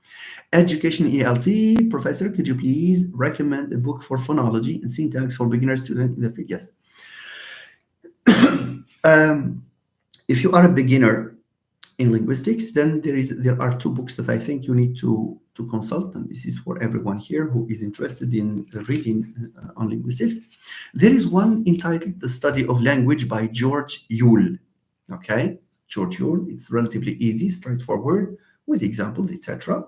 Education ELT, Professor, could you please recommend a book for phonology and syntax for beginner students in the field? Yes. If you are a beginner in linguistics, then there are two books that I think you need to consult, and this is for everyone here who is interested in reading on linguistics. There is one entitled The Study of Language by George Yule. Okay, George Yule. It's relatively easy, straightforward, with examples, etc.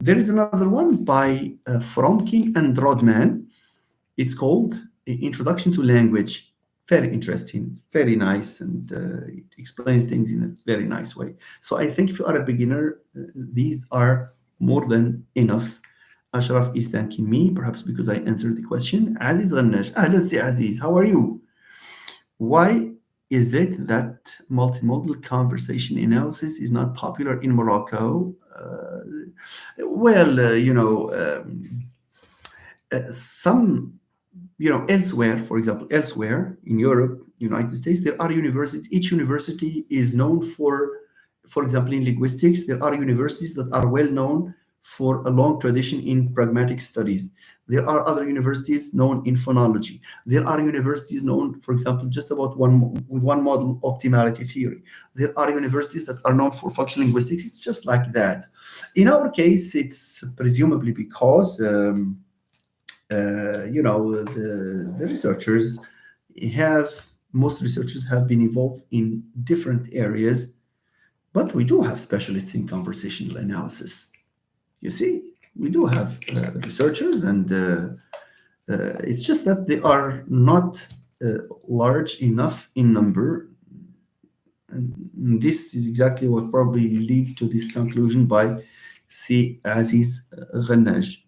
There is another one by Fromking and Rodman. It's called Introduction to Language. Very interesting, very nice, and it explains things in a very nice way. So I think if you are a beginner, these are more than enough. Ashraf is thanking me, perhaps because I answered the question. Aziz Ghannash, Ahlan Si Aziz, how are you? Why is it that multimodal conversation analysis is not popular in Morocco? Some elsewhere, for example, elsewhere in Europe, United States, there are universities. Each university is known for example, in linguistics, there are universities that are well known for a long tradition in pragmatic studies. There are other universities known in phonology. There are universities known, for example, just about one model, optimality theory. There are universities that are known for functional linguistics. It's just like that. In our case, it's presumably because the researchers most researchers have been involved in different areas, but we do have specialists in conversational analysis. You see, we do have researchers, and it's just that they are not large enough in number. And this is exactly what probably leads to this conclusion by C. Aziz Ghannaj.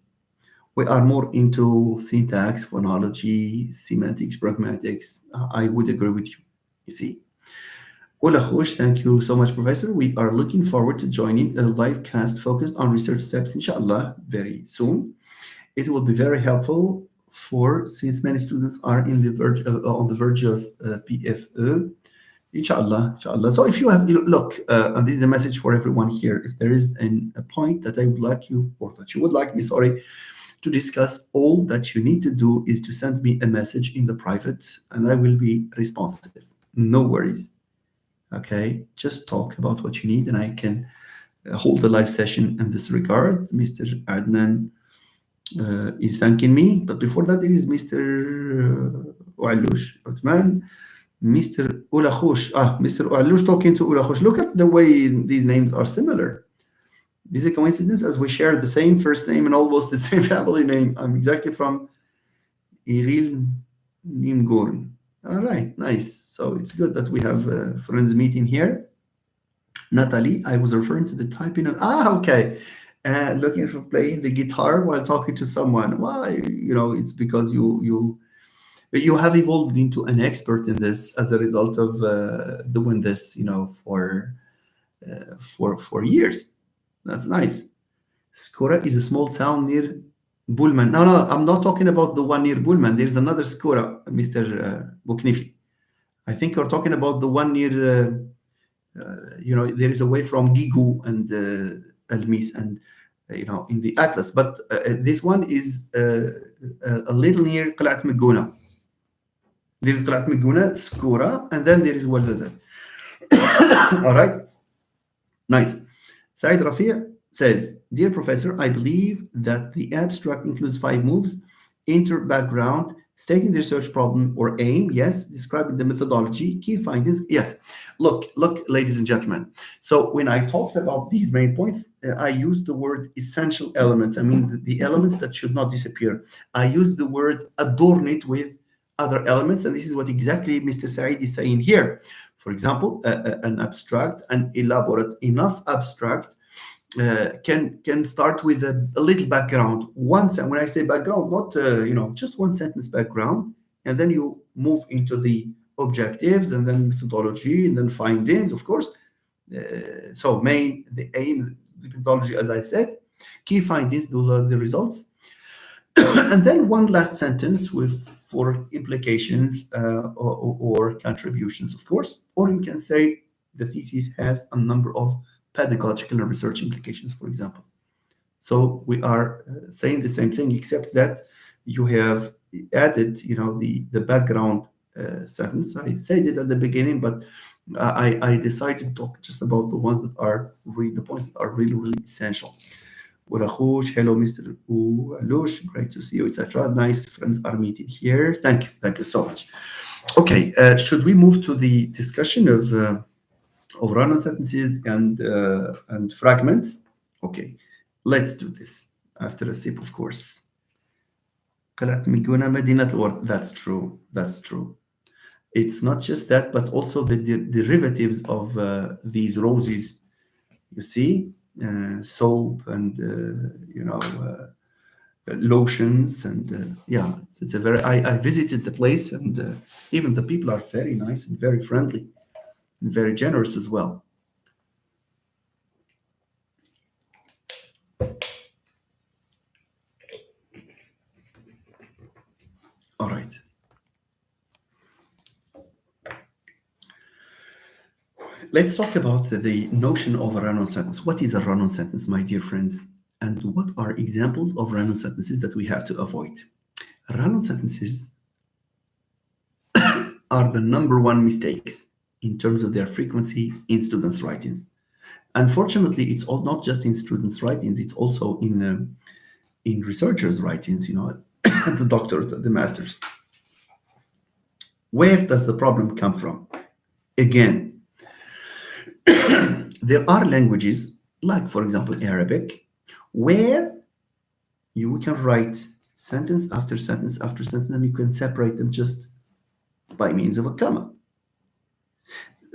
We are more into syntax, phonology, semantics, pragmatics. I would agree with you. You see. Ola Khosh, thank you so much, Professor. We are looking forward to joining a live cast focused on research steps, inshallah, very soon. It will be very helpful for since many students are in the verge on the verge of PFE. Inshallah, inshallah. So if you have look, and this is a message for everyone here. If there is a point that I would like you, or that you would like me, sorry, to discuss, all that you need to do is to send me a message in the private, and I will be responsive. No worries. Okay, just talk about what you need, and I can hold a live session in this regard. Mr. Adnan is thanking me, but before that, there is Mr. Oualouche Othman, Mr. Oulakhosh. Mr. Oualouche talking to Oulakhosh. Look at the way these names are similar. Is it a coincidence as we share the same first name and almost the same family name? I'm exactly from Iril Nimgorn. All right, nice. So it's good that we have a friends meeting here. Natalie, I was referring to the typing of, okay. Looking for playing the guitar while talking to someone. Why? It's because you have evolved into an expert in this as a result of doing this, for years. That's nice. Skora is a small town near Bulman. No, I'm not talking about the one near Bulman. There's another Skora, Mr. Buknifi. I think you're talking about the one near, there is a way from Gigu and Almis and, in the Atlas. But this one is a little near Qalat Meguna. There is Qalat Meguna, Skora, and then there is Warzazat. All right. Nice. Said Rafi' says, Dear Professor, I believe that the abstract includes 5 moves: enter, background, stating the research problem or aim, yes, describing the methodology, key findings, yes. Look, ladies and gentlemen. So when I talked about these main points, I used the word essential elements. I mean, the elements that should not disappear. I used the word adorn it with other elements, and this is what exactly Mr. Said is saying here. For example, an abstract, an elaborate enough abstract can start with a little background. When I say background, not just one sentence background, and then you move into the objectives, and then methodology, and then findings, of course. So the aim, the methodology, as I said, key findings, those are the results, and then one last sentence for implications or contributions, of course. Or you can say the thesis has a number of pedagogical and research implications, for example. So we are saying the same thing, except that you have added, the background sentence. I said it at the beginning, but I decided to talk just about the ones that are the points that are really, really essential. Urahush, hello, Mr. Alush, great to see you, etc. Nice friends are meeting here. Thank you so much. Okay, should we move to the discussion of run-on sentences and fragments? Okay, let's do this after a sip, of course. That's true. That's true. It's not just that, but also the derivatives of these roses. You see, soap and lotions, and it's a very. I visited the place, and even the people are very nice and very friendly and very generous as well. All right. Let's talk about the notion of a run-on sentence. What is a run-on sentence, my dear friends? And what are examples of run-on sentences that we have to avoid? Run-on sentences are the number one mistakes in terms of their frequency in students' writings. Unfortunately, it's all not just in students' writings; it's also in researchers' writings. The doctor, the masters. Where does the problem come from? Again, there are languages, like for example Arabic, where you can write sentence after sentence after sentence, and you can separate them just by means of a comma.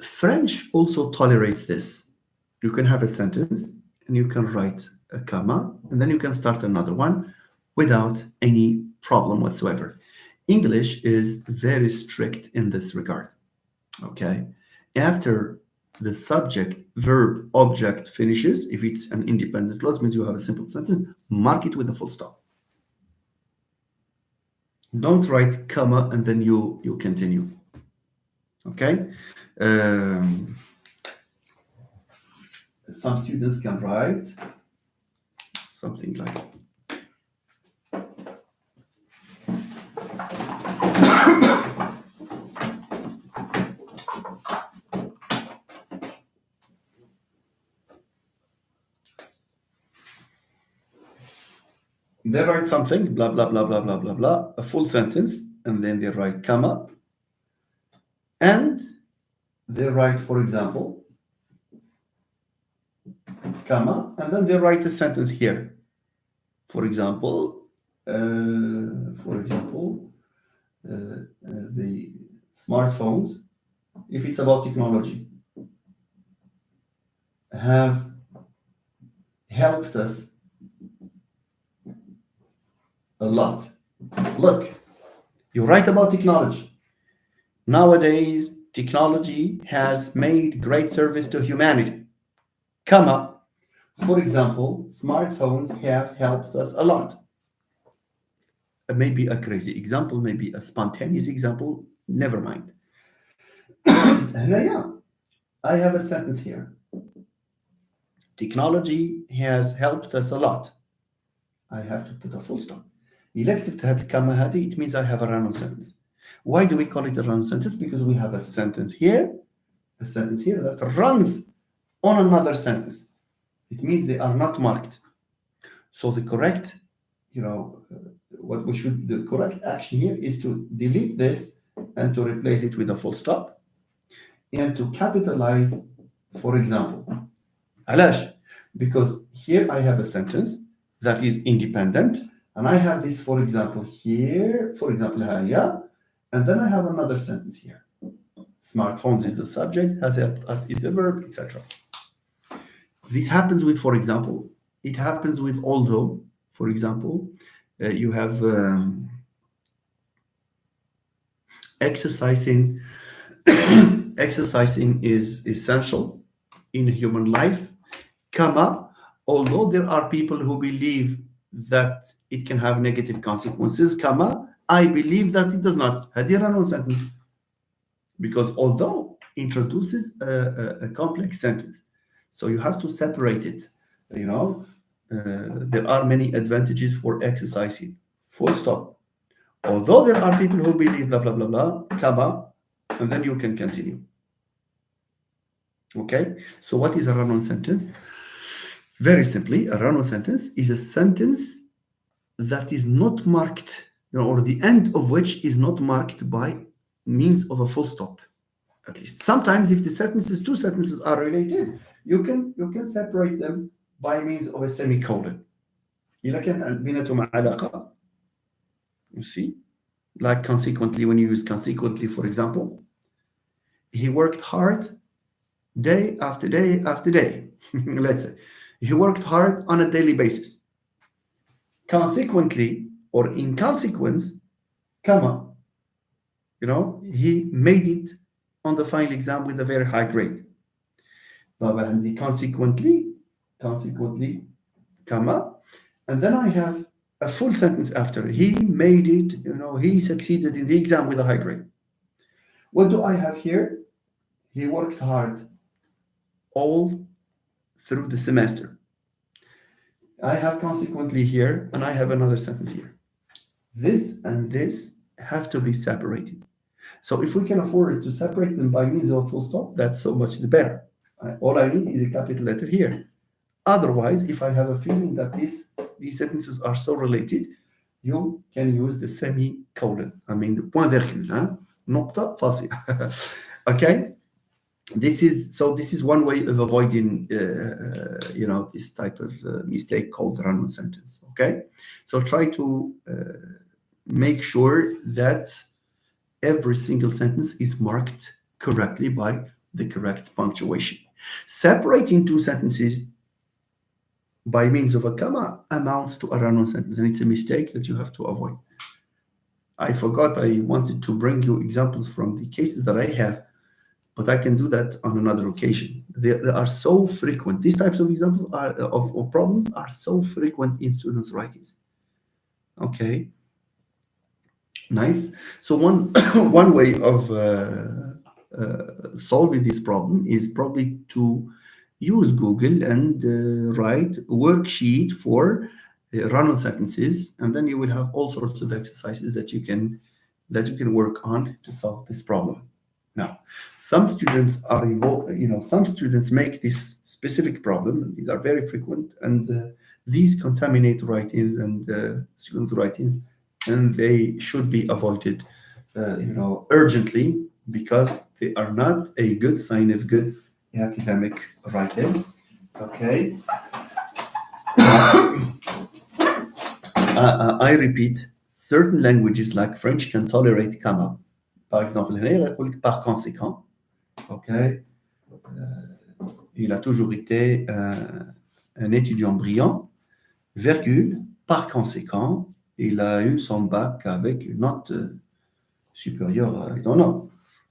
French also tolerates this. You can have a sentence and you can write a comma, and then you can start another one without any problem whatsoever. English is very strict in this regard. Okay, after the subject, verb, object finishes, if it's an independent clause, means you have a simple sentence, mark it with a full stop. Don't write comma and then you continue. Okay. Um, some students can write something like they write something blah blah blah blah blah blah blah, a full sentence, and then they write comma, and they write, for example, comma, and then they write a sentence here. For example, the smartphones, if it's about technology, have helped us a lot. Look, you write about technology. Nowadays, technology has made great service to humanity. Comma. For example, smartphones have helped us a lot. Maybe a crazy example, maybe a spontaneous example, never mind. هنا I have a sentence here. Technology has helped us a lot. I have to put a full stop. Elected هذه الكلمة هذه, it means I have a run-on sentence. Why do we call it a run-on sentence? Because we have a sentence here that runs on another sentence. It means they are not marked. So the correct, the correct action here is to delete this and to replace it with a full stop and to capitalize, for example. علاش? Because here I have a sentence that is independent, and I have this, for example, here, for example, هيا, and then I have another sentence here. Smartphones is the subject, has helped us is the verb, etc. This happens with, for example, it happens with although, for example, you have exercising. Exercising is essential in human life, comma, although there are people who believe that it can have negative consequences, comma, I believe that it does not. هذه run-on sentence. Because although introduces a complex sentence, so you have to separate it. There are many advantages for exercising. Full stop. Although there are people who believe blah blah blah blah, comma, and then you can continue. Okay, so what is a run-on sentence? Very simply, a run-on sentence is a sentence that is not marked, or the end of which is not marked by means of a full stop. At least sometimes, if the two sentences are related, you can separate them by means of a semicolon. إذا كانت بيناتهم علاقة, you see, like consequently, when you use consequently, for example, he worked hard day after day after day. Let's say he worked hard on a daily basis. Consequently, or in consequence, comma, he made it on the final exam with a very high grade. Consequently, comma, and then I have a full sentence after. He made it, he succeeded in the exam with a high grade. What do I have here? He worked hard all through the semester. I have consequently here, and I have another sentence here. This and this have to be separated. So if we can afford to separate them by means of a full stop, that's so much the better. All I need is a capital letter here. Otherwise, if I have a feeling that these sentences are so related, you can use the semicolon. I mean, the point virgule, نقطة فاصلة. Okay. This is one way of avoiding this type of mistake called run-on sentence. Okay, so try to make sure that every single sentence is marked correctly by the correct punctuation. Separating two sentences by means of a comma amounts to a run-on sentence, and it's a mistake that you have to avoid. I forgot I wanted to bring you examples from the cases that I have, but I can do that on another occasion. They are so frequent. These types of examples of problems are so frequent in students' writings. Okay. Nice. So one one way of solving this problem is probably to use Google and write a worksheet for run-on sentences, and then you will have all sorts of exercises that you can work on to solve this problem. Now, some students are involved. Some students make this specific problem. These are very frequent, and these contaminate writings and students' writings, and they should be avoided, urgently, because they are not a good sign of good academic writing. Okay. I repeat, certain languages like French can tolerate comma. Par exemple, هنا يقول لك par conséquent. Okay. Il a toujours été un étudiant brillant, virgule, par conséquent, il a eu son bac avec une note supérieure, I don't know,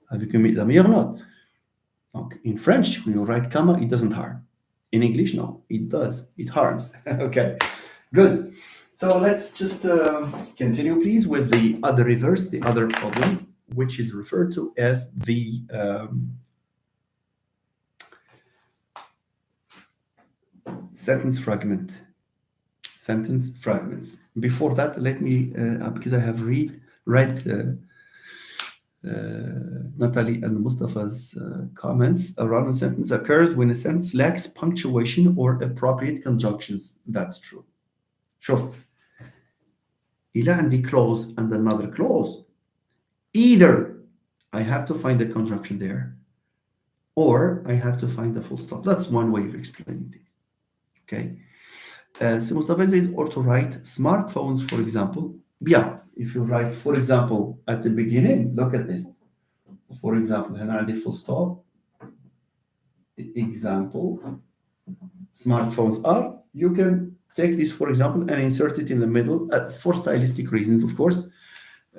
avec la meilleure note. Donc, in French, when you write comma, it doesn't harm. In English, no, it does. It harms. Okay, good. So let's just continue, please, with the other reverse, the other problem, which is referred to as the sentence fragment. Sentence fragments. Before that, let me, because I have read Natalie and Mustafa's comments, a run-on sentence occurs when a sentence lacks punctuation or appropriate conjunctions. That's true. شوف إلى عندي clause and another clause. Either I have to find a conjunction there, or I have to find a full stop. That's one way of explaining things. Okay. So Mustafa says, or to write smartphones, for example. Yeah, if you write, for example, at the beginning, look at this. For example, هنا عندي full stop. Example, smartphones are. You can take this, for example, and insert it in the middle for stylistic reasons, of course.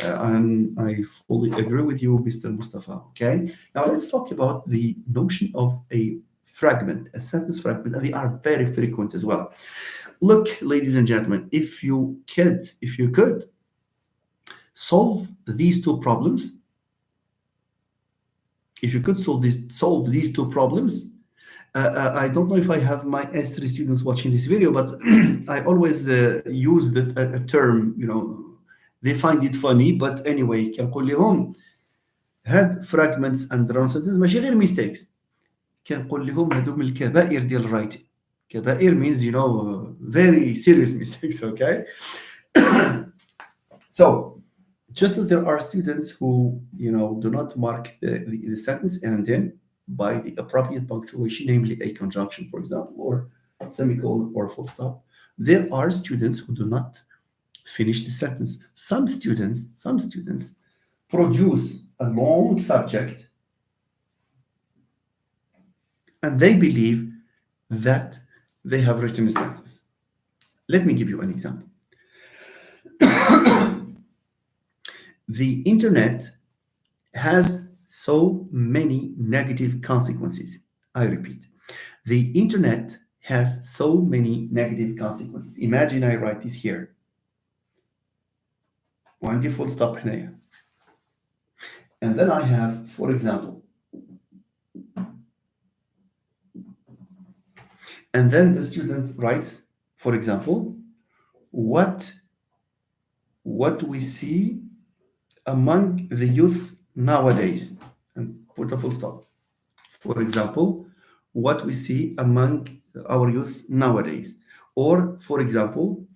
And I fully agree with you, Mr. Mustafa. Okay. Now let's talk about the notion of a fragment, a sentence fragment, and they are very frequent as well. Look, ladies and gentlemen, if you could solve these two problems, I don't know if I have my S3 students watching this video, but I always use a term, they find it funny, but anyway, كنقول لهم هاد fragments and run sentences ماشي غير mistakes. كنقول لهم هادو من الكبائر ديال الرايتنج. كبائر means very serious mistakes. Okay. So just as there are students who do not mark the sentence and then by the appropriate punctuation, namely a conjunction, for example, or semicolon or full stop, there are students who do not finish the sentence. Some students produce a long subject and they believe that they have written a sentence. Let me give you an example. The internet has so many negative consequences. I repeat, the internet has so many negative consequences. Imagine I write this here. وعندي full stop هنا. And then I have, for example, and then the student writes, for example, what we see among the youth nowadays, and put a full stop. For example, what we see among our youth nowadays, or for example,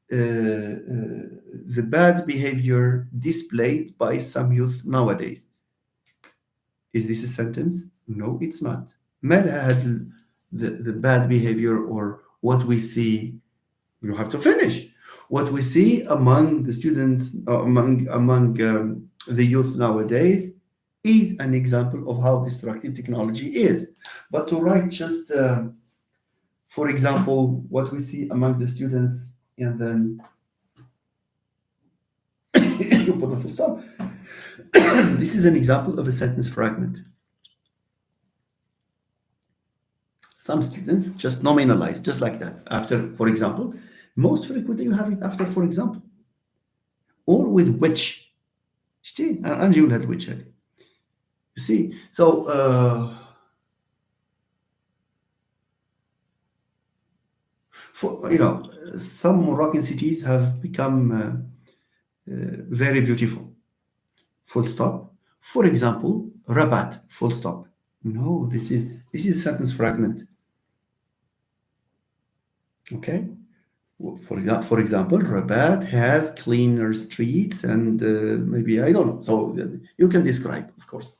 the bad behavior displayed by some youth nowadays. Is this a sentence? No, it's not. The bad behavior or what we see, you have to finish. What we see among the students, among the youth nowadays is an example of how destructive technology is. But to write just, for example, what we see among the students, and then you put a full stop. This is an example of a sentence fragment. Some students just nominalize, just like that. After, for example, most frequently you have it after, for example, or with which. شتي غنجيو لهاد الويتش هادي. You see, so for some Moroccan cities have become very beautiful. Full stop. For example, Rabat. Full stop. No, this is a sentence fragment. Okay. For example, Rabat has cleaner streets and maybe I don't know. So you can describe, of course.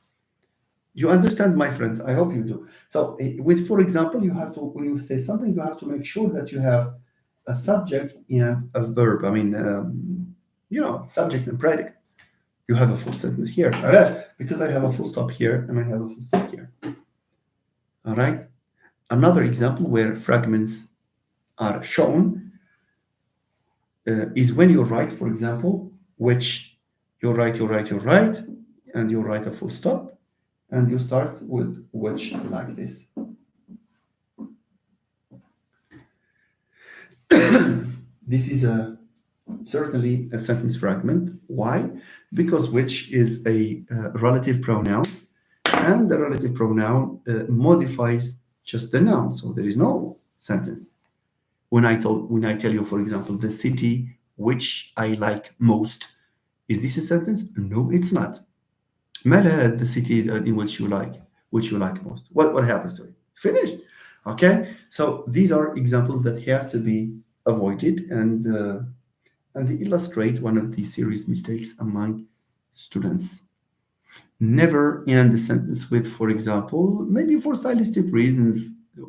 You understand, my friends? I hope you do. So, with for example, you have to when you say something, you have to make sure that you have a subject and a verb. I mean, subject and predicate. You have a full sentence here, all right? Because I have a full stop here and I have a full stop here. All right. Another example where fragments are shown is when you write, for example, which you write, and you write a full stop, and you start with which like this. This is certainly a sentence fragment. Why? Because which is a relative pronoun, and the relative pronoun modifies just the noun, so there is no sentence. When I tell you, for example, the city which I like most, is this a sentence? No, it's not. Mala, the city in which you like most. What happens to it? Finished. Okay. So these are examples that have to be avoided, and they illustrate one of the serious mistakes among students. Never end the sentence with, for example, maybe for stylistic reasons,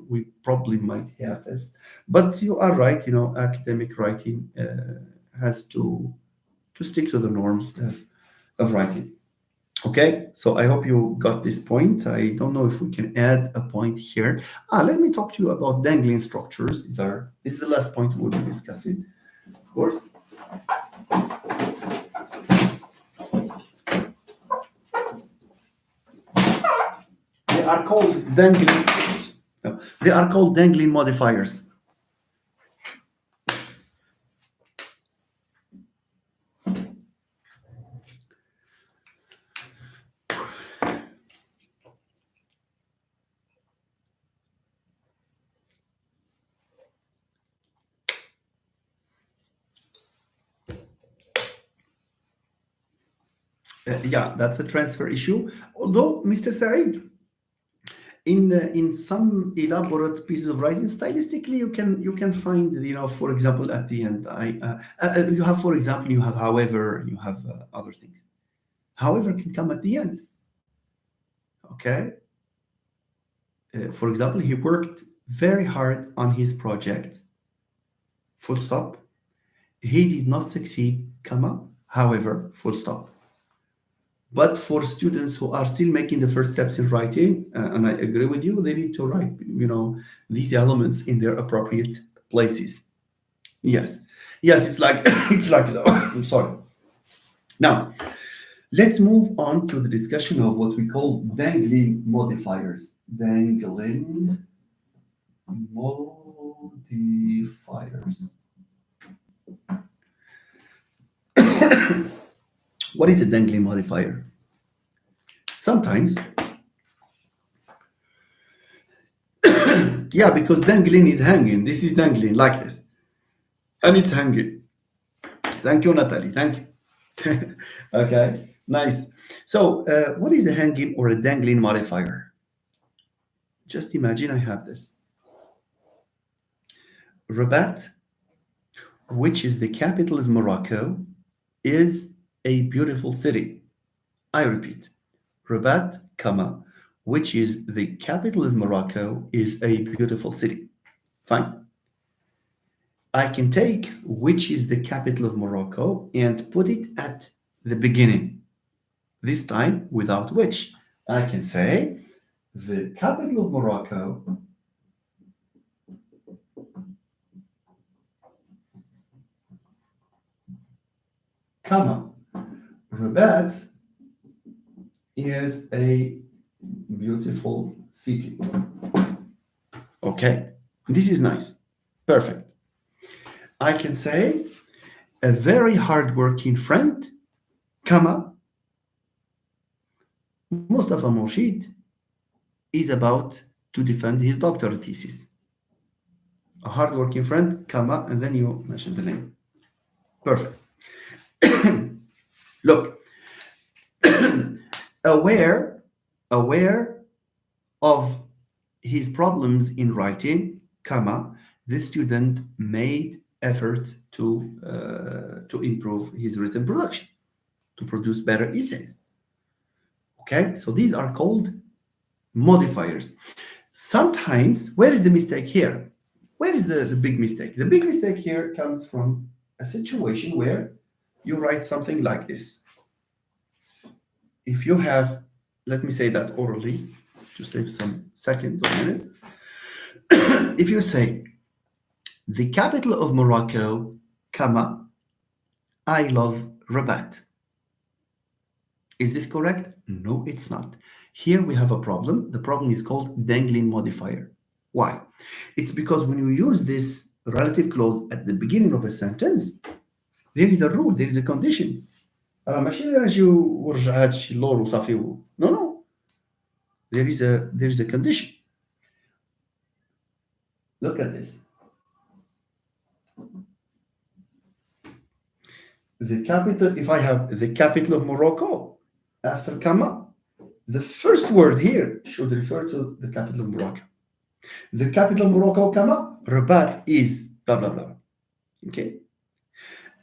we probably might have this. But you are right, academic writing has to stick to the norms of writing. Okay, so I hope you got this point. I don't know if we can add a point here. Let me talk to you about dangling structures. This is the last point we'll be discussing, of course. They are called dangling. No, they are called dangling modifiers. Yeah, that's a transfer issue. Although, Mr. Saeed, in some elaborate pieces of writing, stylistically, you can find, for example, at the end, you have, for example, you have however, you have other things. However can come at the end. Okay. For example, he worked very hard on his project. Full stop. He did not succeed, comma. However, full stop. But for students who are still making the first steps in writing, and I agree with you, they need to write, these elements in their appropriate places. Yes, yes, it's like it's like I'm sorry. Now, let's move on to the discussion of what we call dangling modifiers. Dangling modifiers. What is a dangling modifier? Sometimes, yeah, because dangling is hanging. This is dangling like this, and it's hanging. Thank you, Natalie. Thank you. Okay, nice. So, what is a hanging or a dangling modifier? Just imagine I have this. Rabat, which is the capital of Morocco, is a beautiful city. I repeat, Rabat, comma, which is the capital of Morocco, is a beautiful city. Fine. I can take which is the capital of Morocco and put it at the beginning. This time without which. I can say the capital of Morocco comma Rabat is a beautiful city. Okay, this is nice. Perfect. I can say a very hardworking friend, comma, Mustafa Morshid is about to defend his doctorate thesis. A hardworking friend, comma, and then you mention the name. Perfect. Look, aware, aware of his problems in writing, comma, the student made effort to improve his written production, to produce better essays. Okay, so these are called modifiers. Sometimes, where is the mistake here? Where is the big mistake? The big mistake here comes from a situation where you write something like this. If you have, let me say that orally to save some seconds or minutes. If you say, the capital of Morocco, comma, I love Rabat. Is this correct? No, it's not. Here we have a problem. The problem is called dangling modifier. Why? It's because when you use this relative clause at the beginning of a sentence, there is a rule, there is a condition. راه ماشي غير نجي ورجع هذا الشيء لور وصافي no no, there is a condition. Look at this. The capital, if I have the capital of Morocco after comma, the first word here should refer to the capital of Morocco. The capital of Morocco, comma, Rabat is blah blah blah. Okay.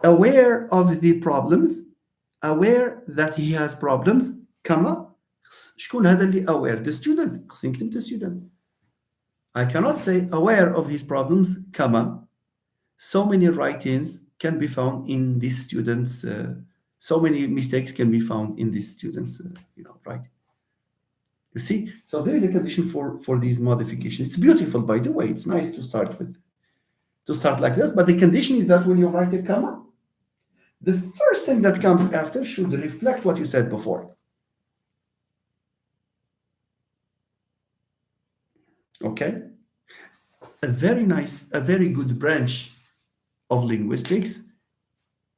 Aware of the problems, aware that he has problems, comma, شكون هذا اللي aware? The student. خصني نكتب the student. I cannot say aware of his problems, comma, so many writings can be found in these students, so many mistakes can be found in these students, writing. You see? So there is a condition for these modifications. It's beautiful, by the way. It's nice to start like this, but the condition is that when you write a comma, the first thing that comes after should reflect what you said before. Okay? A very good branch of linguistics,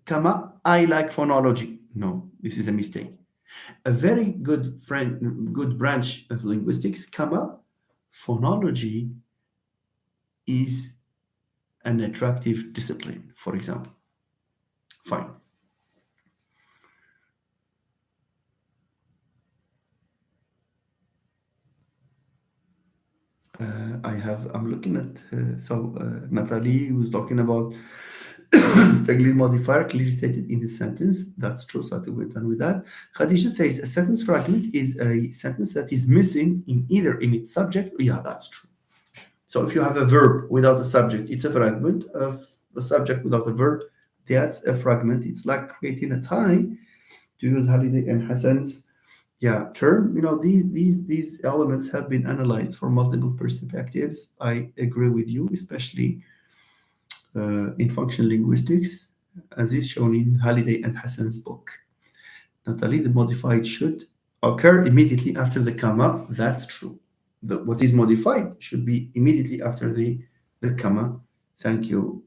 comma, I like phonology. No, this is a mistake. A very good branch of linguistics, comma, phonology is an attractive discipline, for example. Fine. I'm looking at, Natalie was talking about the modifier clearly stated in the sentence. That's true, so I think we're done with that. Khadija says a sentence fragment is a sentence that is missing either in its subject. Yeah, that's true. So if you have a verb without a subject, it's a fragment. Of a subject without a verb, that's a fragment. It's like creating a tie, to use Holiday and Hassan's term. These elements have been analyzed from multiple perspectives. I agree with you, especially in functional linguistics, as is shown in Holiday and Hassan's book. Natalie, the modified should occur immediately after the comma. That's true. What is modified should be immediately after the comma. Thank you.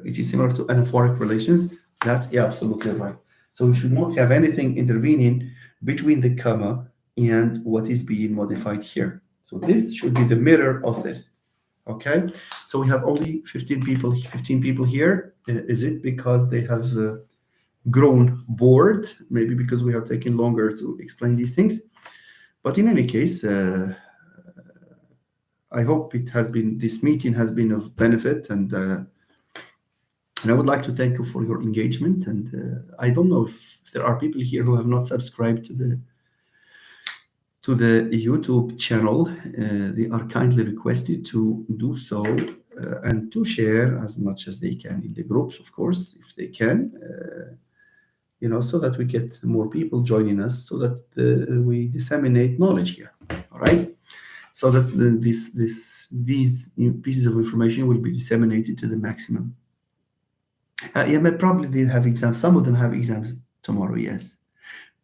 It is similar to anaphoric relations. That's absolutely right. So we should not have anything intervening between the comma and what is being modified here. So this should be the mirror of this. Okay, so we have only 15 people here. Is it because they have grown bored? Maybe because we have taken longer to explain these things. But in any case, I hope this meeting has been of benefit, and I would like to thank you for your engagement. And I don't know if there are people here who have not subscribed to the YouTube channel. They are kindly requested to do so and to share as much as they can in the groups, of course, if they can, so that we get more people joining us, so that we disseminate knowledge here. All right. So that these new pieces of information will be disseminated to the maximum. But probably they have exams. Some of them have exams tomorrow. Yes.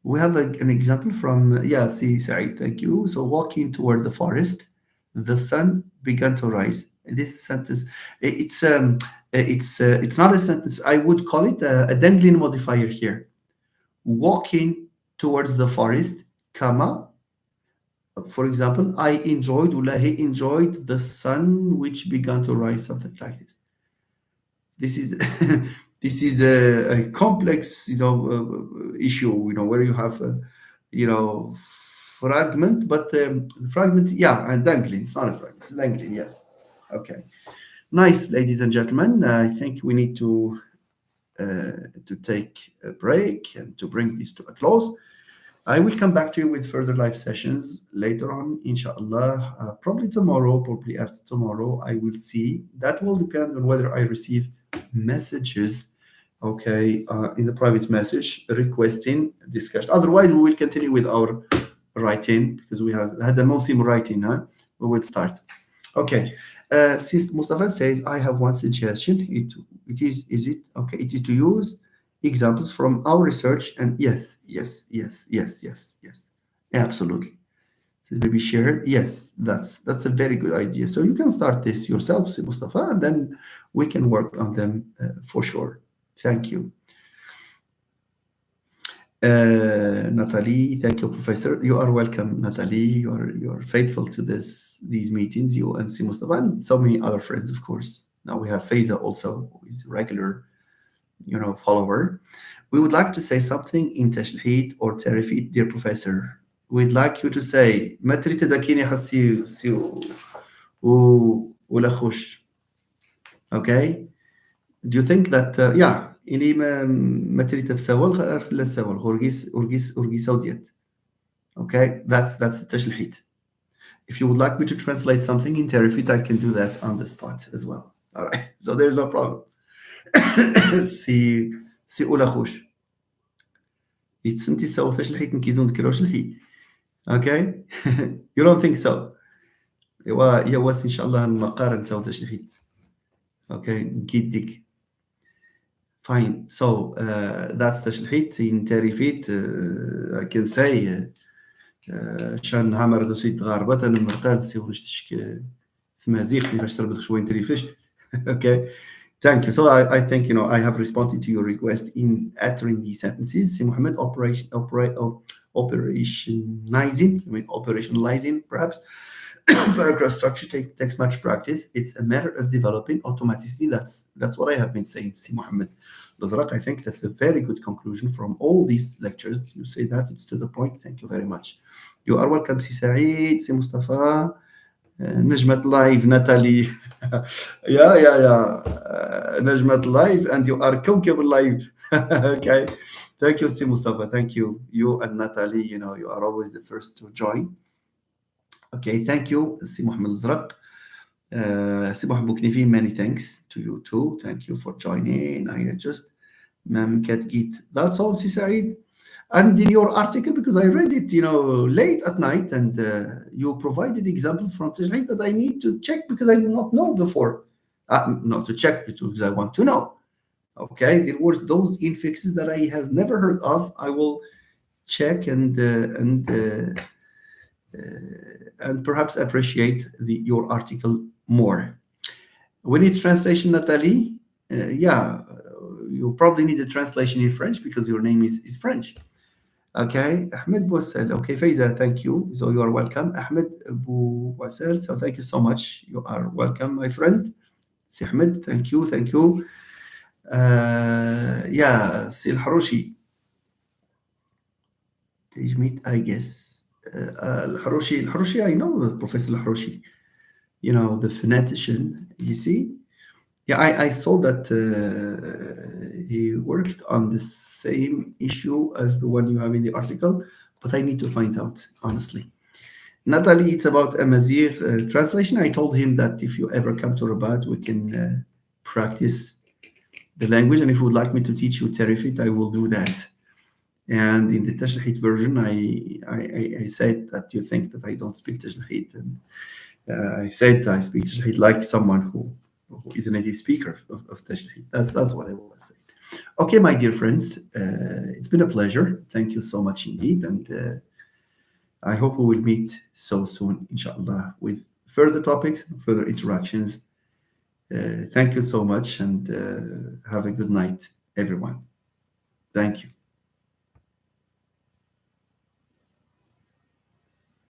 We have an example from, Saeed, thank you. So walking toward the forest, the sun began to rise. This sentence, it's not a sentence. I would call it a dangling modifier here. Walking towards the forest, comma. For example, I enjoyed, ولا he enjoyed the sun which began to rise, something like this. This is this is a complex, issue, where you have, fragment, but fragment, yeah, and dangling. It's not a fragment, it's dangling. Yes. Okay. Nice, ladies and gentlemen. I think we need to take a break and to bring this to a close. I will come back to you with further live sessions later on, inshallah. Probably tomorrow, probably after tomorrow. I will see. That will depend on whether I receive messages, okay, in the private message requesting discussion. Otherwise, we will continue with our writing because we have had the Mosim writing. We will start. Okay. Since Mustafa says, I have one suggestion. It is it okay? It is to use examples from our research, and yes, yes, yes, yes, yes, yes, absolutely. So maybe share. Yes, that's a very good idea. So you can start this yourself, si Mustafa, and then we can work on them for sure. Thank you. Natalie, thank you, Professor. You are welcome, Natalie. You are faithful to these meetings. You and Si Mustafa and so many other friends, of course. Now we have Faiza also, who is a regular, follower. We would like to say something in Tashleet or Tarifit, dear Professor. We'd like you to say ما تريد تدكيني حسي ولا خوش. Okay? Do you think that yeah, إني ما تريد تفسول غير لا تسول أورجيس أوديت. Okay, that's the Tashleet. If you would like me to translate something in Tarifit, I can do that on the spot as well. All right, so there's no problem. سي أولا خوش. يتسنتي سوى تشلحيت نكيزون كروش الحي. Okay? You don't think so. يواس إن شاء الله المقارن سوى تشلحيت. Okay, نكيد ديك. Fine. So that's تشلحيت in Tarifit. I can say شان هامر دوسيت غاربة أنا مرقاد سيو نشتشك في مازيخ باش تربط شوين تريفش. Okay. Thank you. So I think I have responded to your request in uttering these sentences. Si Muhammad, operationalizing, perhaps. Paragraph structure takes much practice. It's a matter of developing automaticity. That's what I have been saying. Si Muhammad Lazraq, I think that's a very good conclusion from all these lectures. You say that it's to the point. Thank you very much. You are welcome, Si Saeed, Si Mustafa. نجمة لايف ناتالي yeah نجمة لايف and you are كوكب اللايف. Okay, thank you, Si Mustafa. Thank you and Natalie. You are always the first to join. Okay, thank you, Si Muhammad Azraq. Si Muhammad Buknifi, many thanks to you too. Thank you for joining. I just Kat Git. That's all, Si Saeed. And in your article, because I read it, late at night, and you provided examples from Tajleed that I need to check because I did not know before. Not to check because I want to know. Okay, there were those infixes that I have never heard of. I will check and perhaps appreciate your article more. We need translation, Natalie. Yeah, you probably need a translation in French because your name is French. Okay, Ahmed Boussel. Okay, Faiza, thank you. So you are welcome. Ahmed Boussel, so thank you so much. You are welcome, my friend. Si Ahmed, thank you. Yeah, Si Al-Haroushi. Tajmeet, I guess. Al-Haroushi, I know Professor Al-Haroushi. The phonetician, you see? Yeah, I saw that he worked on the same issue as the one you have in the article, but I need to find out, honestly. Natalie, it's about Amazigh translation. I told him that if you ever come to Rabat, we can practice the language, and if you would like me to teach you Tarifit, I will do that. And in the Tashlahit version, I said that you think that I don't speak Tashlahit, and I said I speak Tashlahit like someone who is a native speaker of Tashlahit. That's what I will say. Okay, my dear friends, it's been a pleasure. Thank you so much indeed, and I hope we will meet so soon, inshallah, with further topics, further interactions. Thank you so much, and have a good night, everyone. Thank you.